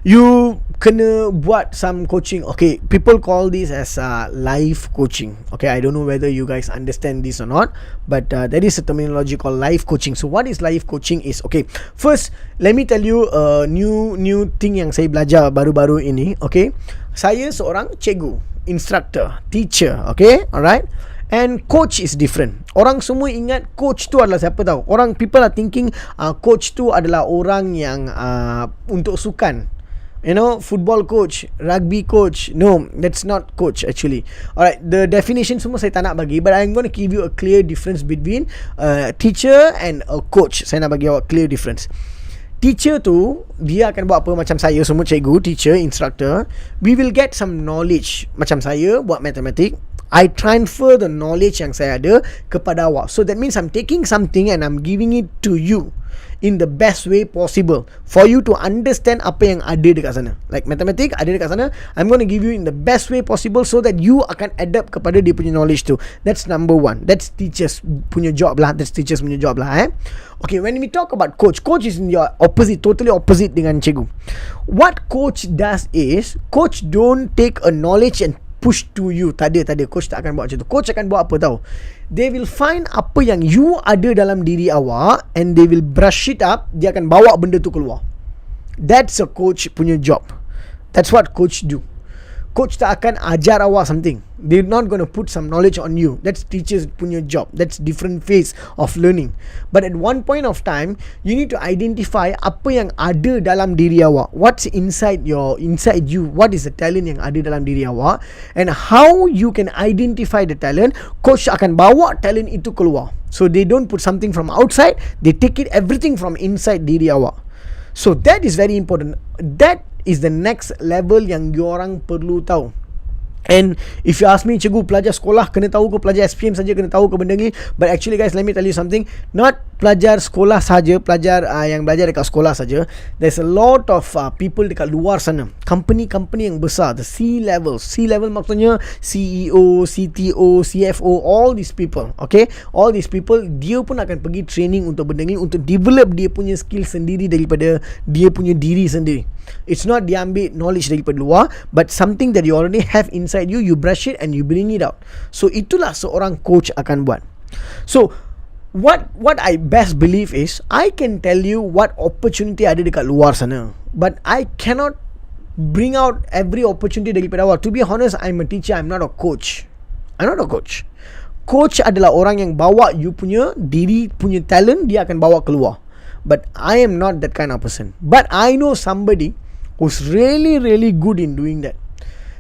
You kena buat some coaching. Okay, people call this as life coaching. Okay, I don't know whether you guys understand this or not, but there is a terminology called life coaching. So what is life coaching is, okay, first let me tell you a new thing yang saya belajar baru-baru ini. Okay, saya seorang cikgu, instructor, teacher. Okay, alright. And coach is different. Orang semua ingat coach tu adalah siapa tahu. People are thinking coach tu adalah orang yang untuk sukan. You know, football coach, rugby coach. No, that's not coach actually. Alright, the definition semua saya tak nak bagi, but I'm going to give you a clear difference between a teacher and a coach. Saya nak bagi awak clear difference. Teacher tu, dia akan buat apa macam saya semua cikgu, teacher, instructor. We will get some knowledge. Macam saya buat matematik, I transfer the knowledge yang saya ada kepada awak. So that means I'm taking something and I'm giving it to you in the best way possible for you to understand apa yang ada dekat sana. Like mathematics ada dekat sana, I'm going to give you in the best way possible so that you akan adapt kepada dia punya knowledge tu. That's number one. That's teachers punya job lah. That's teachers punya job lah. Okay, when we talk about coach, coach is in your opposite, totally opposite dengan cikgu. What coach does is, coach don't take a knowledge and push to you. Tak ada. Coach tak akan buat macam tu. Coach akan buat apa tahu? They will find apa yang you ada dalam diri awak, and they will brush it up. Dia akan bawa benda tu keluar. That's a coach punya job. That's what coach do. Coach tak akan ajar awak something. They're not going to put some knowledge on you. That's teachers punya job. That's different phase of learning. But at one point of time, you need to identify apa yang ada dalam diri awak. What's inside you. What is the talent yang ada dalam diri awak, and how you can identify the talent. Coach akan bawa talent itu keluar. So they don't put something from outside. They take it everything from inside diri awak. So that is very important. That is the next level yang diorang perlu tahu. And if you ask me, cikgu, pelajar sekolah kena tahu ke, pelajar SPM saja kena tahu ke benda ni? But actually guys, let me tell you something. Not pelajar sekolah saja, pelajar yang belajar dekat sekolah saja. There's a lot of people dekat luar sana, company yang besar, the C-level maksudnya CEO, CTO, CFO, all these people. Okay, all these people, dia pun akan pergi training untuk benda ni, untuk develop dia punya skill sendiri daripada dia punya diri sendiri. It's not dia ambil knowledge daripada luar, but something that you already have inside you, you brush it and you bring it out. So itulah seorang coach akan buat. So what I best believe is, I can tell you what opportunity ada dekat luar sana, but I cannot bring out every opportunity daripada awak. To be honest, I'm a teacher, I'm not a coach. Coach adalah orang yang bawa you punya diri punya talent, dia akan bawa keluar. But I am not that kind of person. But I know somebody who's really good in doing that.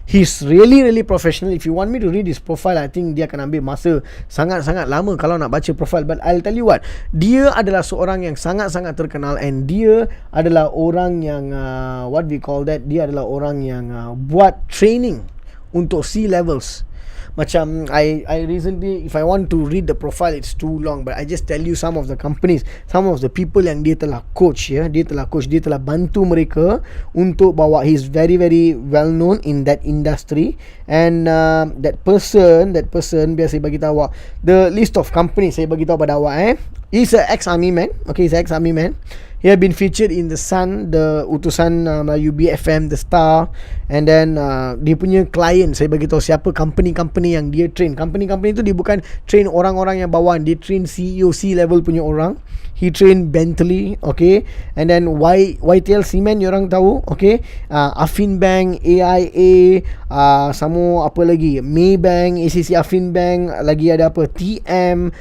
He's really professional. If you want me to read his profile, I think dia akan ambil masa sangat-sangat lama kalau nak baca profile. But I'll tell you what, dia adalah seorang yang sangat-sangat terkenal, and dia adalah orang yang what we call that, dia adalah orang yang buat training untuk C-levels. Macam I recently, if I want to read the profile, it's too long, but I just tell you some of the companies, some of the people yang dia telah coach, dia telah bantu mereka untuk bawa. He's very well known in that industry, and that person biar saya bagi tahu awak the list of companies, saya bagi tahu pada awak He's an ex-army man. Okay, he's an ex-army man. He had been featured in The Sun, the Utusan Melayu BFM, The Star. And then dia punya client, saya bagi tahu siapa company-company yang dia train. Company-company tu dia bukan train orang-orang yang bawahan, dia train CEO, C-level punya orang. He train Bentley, okay. And then YTL Cement, orang tahu, okay. Affin Bank, AIA, sama apa lagi, Maybank, ACC Affin Bank, lagi ada apa, TM,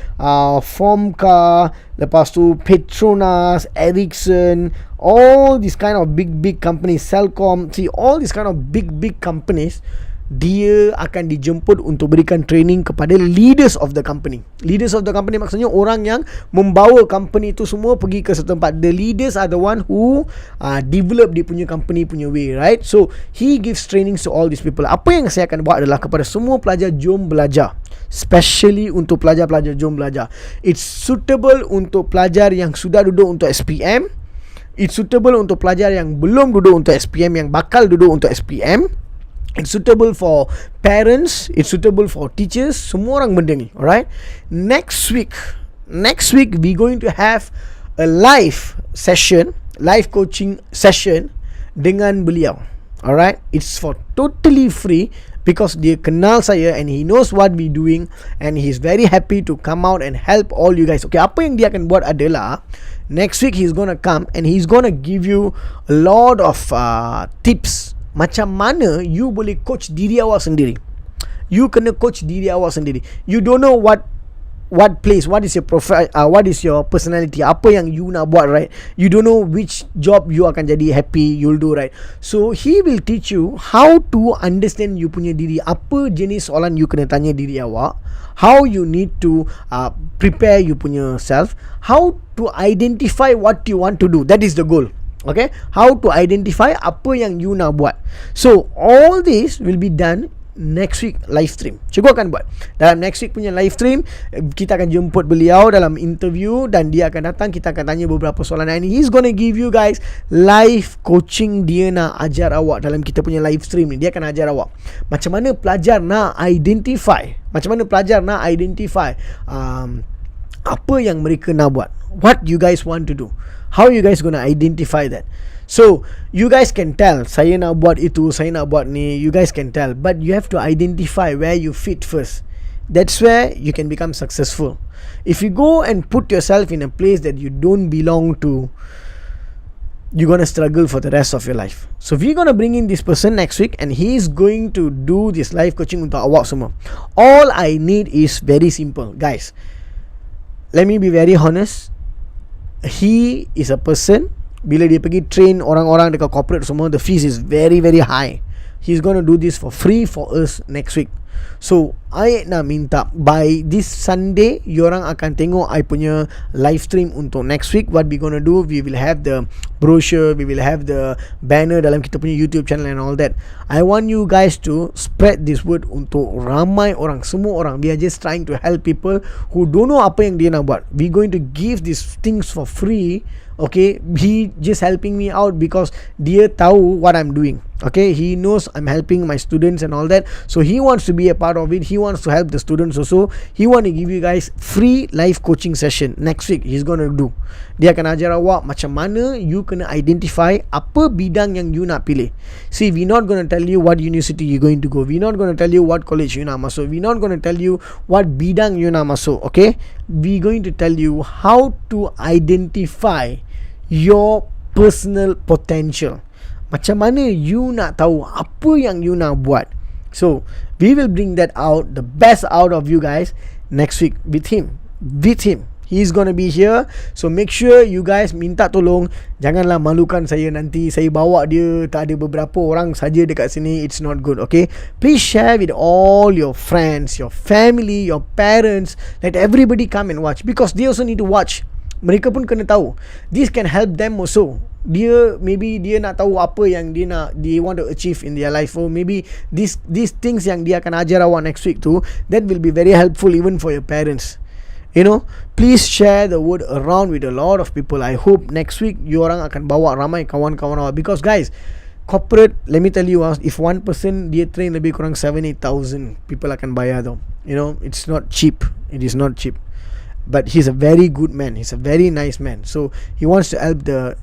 Formca, lepas tu Petronas, Ericsson, all these kind of big companies, Celcom, see all these kind of big companies, dia akan dijemput untuk berikan training kepada leaders of the company. Leaders of the company maksudnya orang yang membawa company itu semua pergi ke satu tempat. The leaders are the one who develop dia punya company punya way, right? So he gives trainings to all these people. Apa yang saya akan buat adalah kepada semua pelajar, jom belajar. Especially untuk pelajar-pelajar, jom belajar. It's suitable untuk pelajar yang sudah duduk untuk SPM. It's suitable untuk pelajar yang belum duduk untuk SPM, yang bakal duduk untuk SPM. It's suitable for parents, it's suitable for teachers, semua orang benda ni, alright? Next week we going to have a live session, live coaching session dengan beliau. Alright? It's for totally free because dia kenal saya and he knows what we doing and he's very happy to come out and help all you guys. Okay, apa yang dia akan buat adalah next week he's gonna come and he's gonna give you a lot of tips macam mana you boleh coach diri awak sendiri. You kena coach diri awak sendiri. You don't know what place, what is your profile, what is your personality, apa yang you nak buat, right? You don't know which job you akan jadi happy you'll do, right? So he will teach you how to understand you punya diri, apa jenis soalan you kena tanya diri awak, how you need to prepare you punya self, how to identify what you want to do. That is the goal. Okay, how to identify apa yang you nak buat. So all this will be done next week live stream. Cikgu akan buat dalam next week punya live stream. Kita akan jemput beliau dalam interview dan dia akan datang. Kita akan tanya beberapa soalan and he's gonna give you guys live coaching. Dia nak ajar awak dalam kita punya live stream ni. Dia akan ajar awak macam mana pelajar nak identify, apa yang mereka nak buat, what you guys want to do, how you guys gonna identify that. So you guys can tell, saya nak buat itu, saya nak buat ni, you guys can tell, but you have to identify where you fit first. That's where you can become successful. If you go and put yourself in a place that you don't belong to, you're gonna struggle for the rest of your life. So we're gonna bring in this person next week and he's going to do this live coaching untuk awak semua. All I need is very simple, guys. Let me be very honest. He is a person, bila dia pergi train orang-orang dekat corporate semua, the fees is very high. He's gonna do this for free for us next week. So I nak minta by this Sunday yorang akan tengok I punya live stream untuk next week. What we gonna do, we will have the brochure, we will have the banner dalam kita punya YouTube channel and all that. I want you guys to spread this word untuk ramai orang, semua orang. We are just trying to help people who don't know apa yang dia nak buat. We going to give these things for free. Okay, he just helping me out because dia tahu what I'm doing. Okay, he knows I'm helping my students and all that, so he wants to be a part of it. He wants to help the students also. He want to give you guys free live coaching session next week. He's gonna do. Dia akan ajar awak macam mana you kena identify apa bidang yang you nak pilih. See, we're not gonna tell you what university you're going to go. We're not gonna tell you what college you nak masuk. We're not gonna tell you what bidang you nak masuk. Okay, we're going to tell you how to identify your personal potential. Macam mana you nak tahu apa yang you nak buat. So we will bring that out, the best out of you guys next week with him. He's gonna be here. So make sure you guys minta tolong, janganlah malukan saya nanti saya bawa dia tak ada beberapa orang saja dekat sini. It's not good. Okay, please share with all your friends, your family, your parents. Let everybody come and watch because they also need to watch. Mereka pun kena tahu. This can help them also. Maybe dia nak tahu apa yang they want to achieve in their life. Or maybe these things yang dia akan ajar awak next week tu, that will be very helpful even for your parents. You know, please share the word around with a lot of people. I hope next week you orang akan bawa ramai kawan-kawan awak. Because guys, corporate, let me tell you, if one person dia train lebih kurang 7-8 thousand, people akan bayar tau. You know, it's not cheap. It is not cheap. but he's a very good man, he's a very nice man. So he wants to help the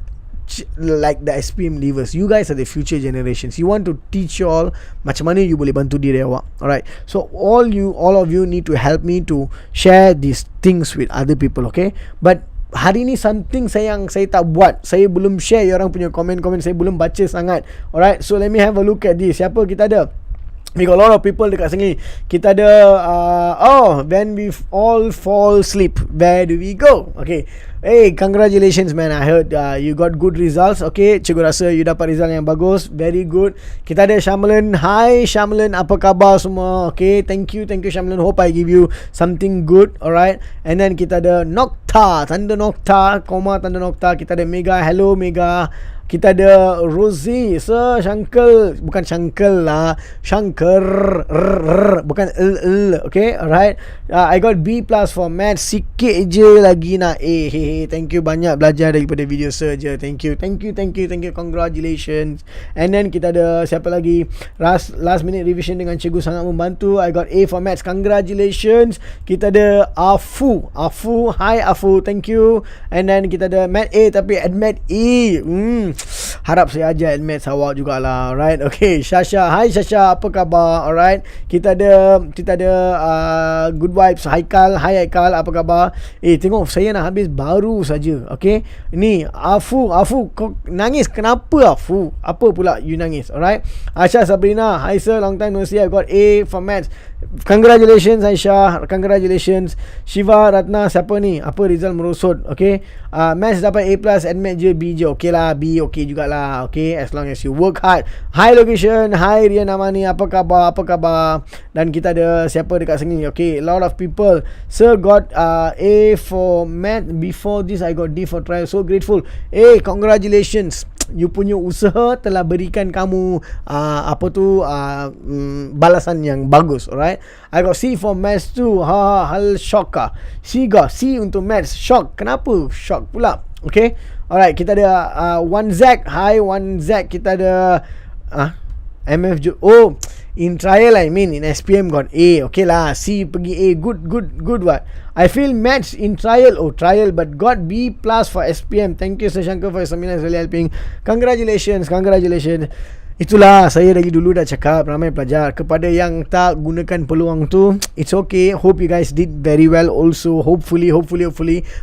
SPM leavers. You guys are the future generations. You want to teach you all macam mana you boleh bantu diri awak. Alright, so all of you need to help me to share these things with other people, okay? But hari ni something yang saya tak buat, saya belum share orang punya komen-komen, saya belum baca sangat. Alright, so let me have a look at this. Siapa kita ada? We got a lot of people dekat sini. Kita ada when we all fall asleep, where do we go? Okay. Hey, congratulations man. I heard you got good results. Okay, cikgu rasa you dapat result yang bagus. Very good. Kita ada Shamlan. Hi Shamlan, apa khabar semua? Okay, thank you Shamlan. Hope I give you something good. Alright. And then kita ada Nokta, tanda Nokta, koma tanda Nokta. Kita ada Mega. Hello Mega. Kita ada Rosie, Shankar, bukan Shankar lah, Shankar, bukan okay, alright. I got B+ for math, sikit je lagi nak A. Thank you banyak belajar daripada video je. Thank you, congratulations. And then kita ada siapa lagi? Last minute revision dengan cikgu sangat membantu. I got A for maths, congratulations. Kita ada Afu, hi Afu, thank you. And then kita ada Math A tapi admit E. Harap saya ajar admit awak jugalah. Alright, okay. Shasha, hi Shasha, apa khabar? Alright, kita ada good vibes. Haikal, hi Haikal, apa khabar? Tengok saya nak habis baru saja. Okay, ni Afu, kau nangis kenapa Afu? Apa pula you nangis? Alright, Asha Sabrina, hi sir, long time no see. I got A for maths. Congratulations Aisyah, congratulations. Shiva Ratna, siapa ni? Apa result merosot? Okay, maths dapat A+, admit je B je. Okay lah, B okay jugalah. Okay, as long as you work hard. Hi location, hi Rian Amani, apa khabar? Dan kita ada siapa dekat sini? Okay, a lot of people. Sir got A for math. Before this I got D for trial. So grateful. Congratulations. You punya usaha telah berikan kamu balasan yang bagus. Alright, I got C for maths too. Hal shock ah. She got C untuk maths. Shock. Kenapa shock pula? Okay, alright, kita ada One Zack. Hi One Zack. Kita ada MF in trial, I mean in SPM got A. Okay lah, C pergi A. Good what? I feel maths in trial. Trial but got B+ for SPM. Thank you Sir Shankar for your seminar, really helping. Congratulations. Itulah, saya dari dulu dah cakap, ramai pelajar. Kepada yang tak gunakan peluang tu, it's okay. Hope you guys did very well also. Hopefully.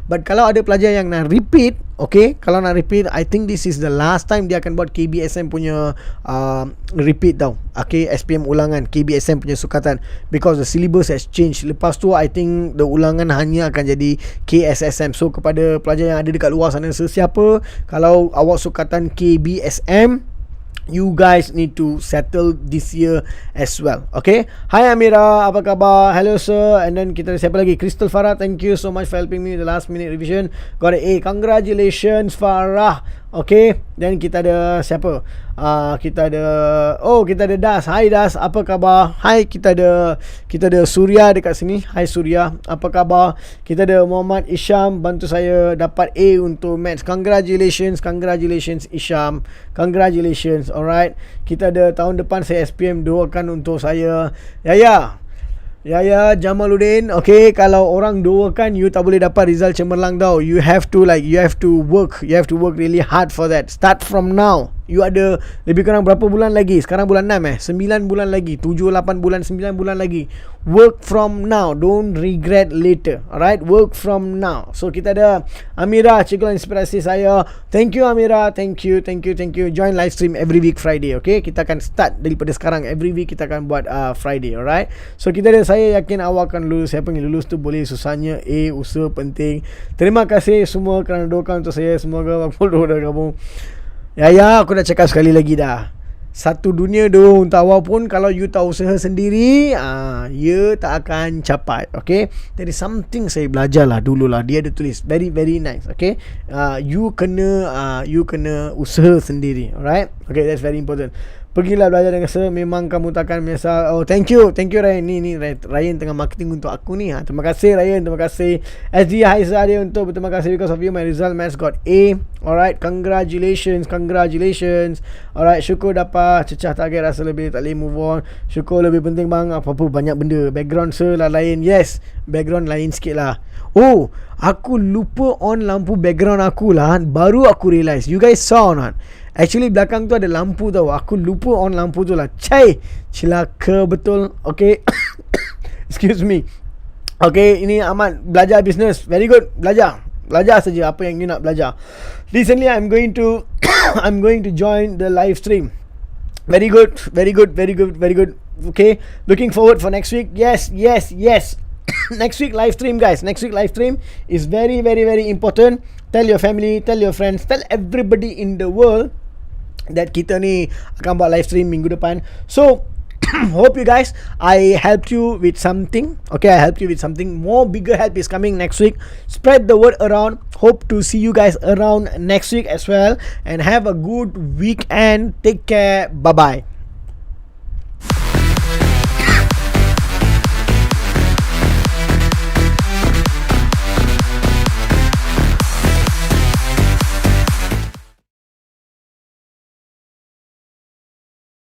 But kalau ada pelajar yang nak repeat, okay, kalau nak repeat, I think this is the last time dia akan buat KBSM punya repeat tau. Okay, SPM ulangan, KBSM punya sukatan, because the syllabus has changed. Lepas tu I think the ulangan hanya akan jadi KSSM. So kepada pelajar yang ada dekat luar sana, sesiapa, kalau awak sukatan KBSM, you guys need to settle this year as well. Okay, hi Amira, apa khabar? Hello sir. And then kita ada siapa lagi? Crystal Farah, thank you so much for helping me with the last minute revision. Got an A. Congratulations Farah. Okay, then kita ada siapa? Kita ada Das. Hi Das, apa khabar? Hi, kita ada Surya dekat sini. Hi Surya, apa khabar? Kita ada Muhammad Isham, bantu saya dapat A untuk maths. Congratulations Isham. Congratulations. Alright, kita ada tahun depan saya SPM, doakan untuk saya. Ya Jamaluddin. Okay, kalau orang doakan, you tak boleh dapat result cemerlang tau. You have to work really hard for that. Start from now. You ada lebih kurang berapa bulan lagi? Sekarang bulan 6 9 bulan lagi, 7, 8 bulan, 9 bulan lagi. Work from now, don't regret later. Alright, work from now. So kita ada Amira, cikgu inspirasi saya. Thank you Amira, thank you. Join live stream every week Friday. Okay, kita akan start daripada sekarang. Every week kita akan buat Friday. Alright, so kita ada, saya yakin awak akan lulus. Saya panggil lulus tu boleh susahnya A, usaha penting. Terima kasih semua kerana doakan untuk saya. Semoga aku doa dah kamu. Ya, aku dah cakap sekali lagi dah. Satu dunia doa untuk awak pun, kalau you tak usaha sendiri, you tak akan capai. Okay, there is something saya belajar lah dulu lah. Dia ada tulis very nice. Okay, you kena usaha sendiri. Alright, okay, that's very important. Pergilah belajar dengan rasa, memang kamu takkan menyesal. Oh, thank you Ryan. Ni Ryan tengah marketing untuk aku ni. Terima kasih Ryan, terima kasih. SD Haizah dia untuk berterima kasih, because of you my result maths got A. Alright, congratulations. Alright, syukur dapat cecah target, rasa lebih tak boleh move on. Syukur lebih penting bang, apa-apa banyak benda. Background lah lain. Yes, background lain sikit lah. Oh, aku lupa on lampu background aku lah. Baru aku realise. You guys saw not? Actually belakang tu ada lampu tau. Aku lupa on lampu tu lah. Celaka betul. Okay. Excuse me. Okay, ini Ahmad belajar business. Very good. Belajar saja apa yang you nak belajar. Recently I'm going to I'm going to join the live stream. Very good. Okay, looking forward for next week. Yes. Next week live stream, guys. Next week live stream is very important. Tell your family, tell your friends, tell everybody in the world that kita ni akan buat live stream minggu depan. So hope you guys, I helped you with something. Okay, I helped you with something. More bigger help is coming next week. Spread the word around. Hope to see you guys around next week as well. And have a good weekend. Take care. Bye bye.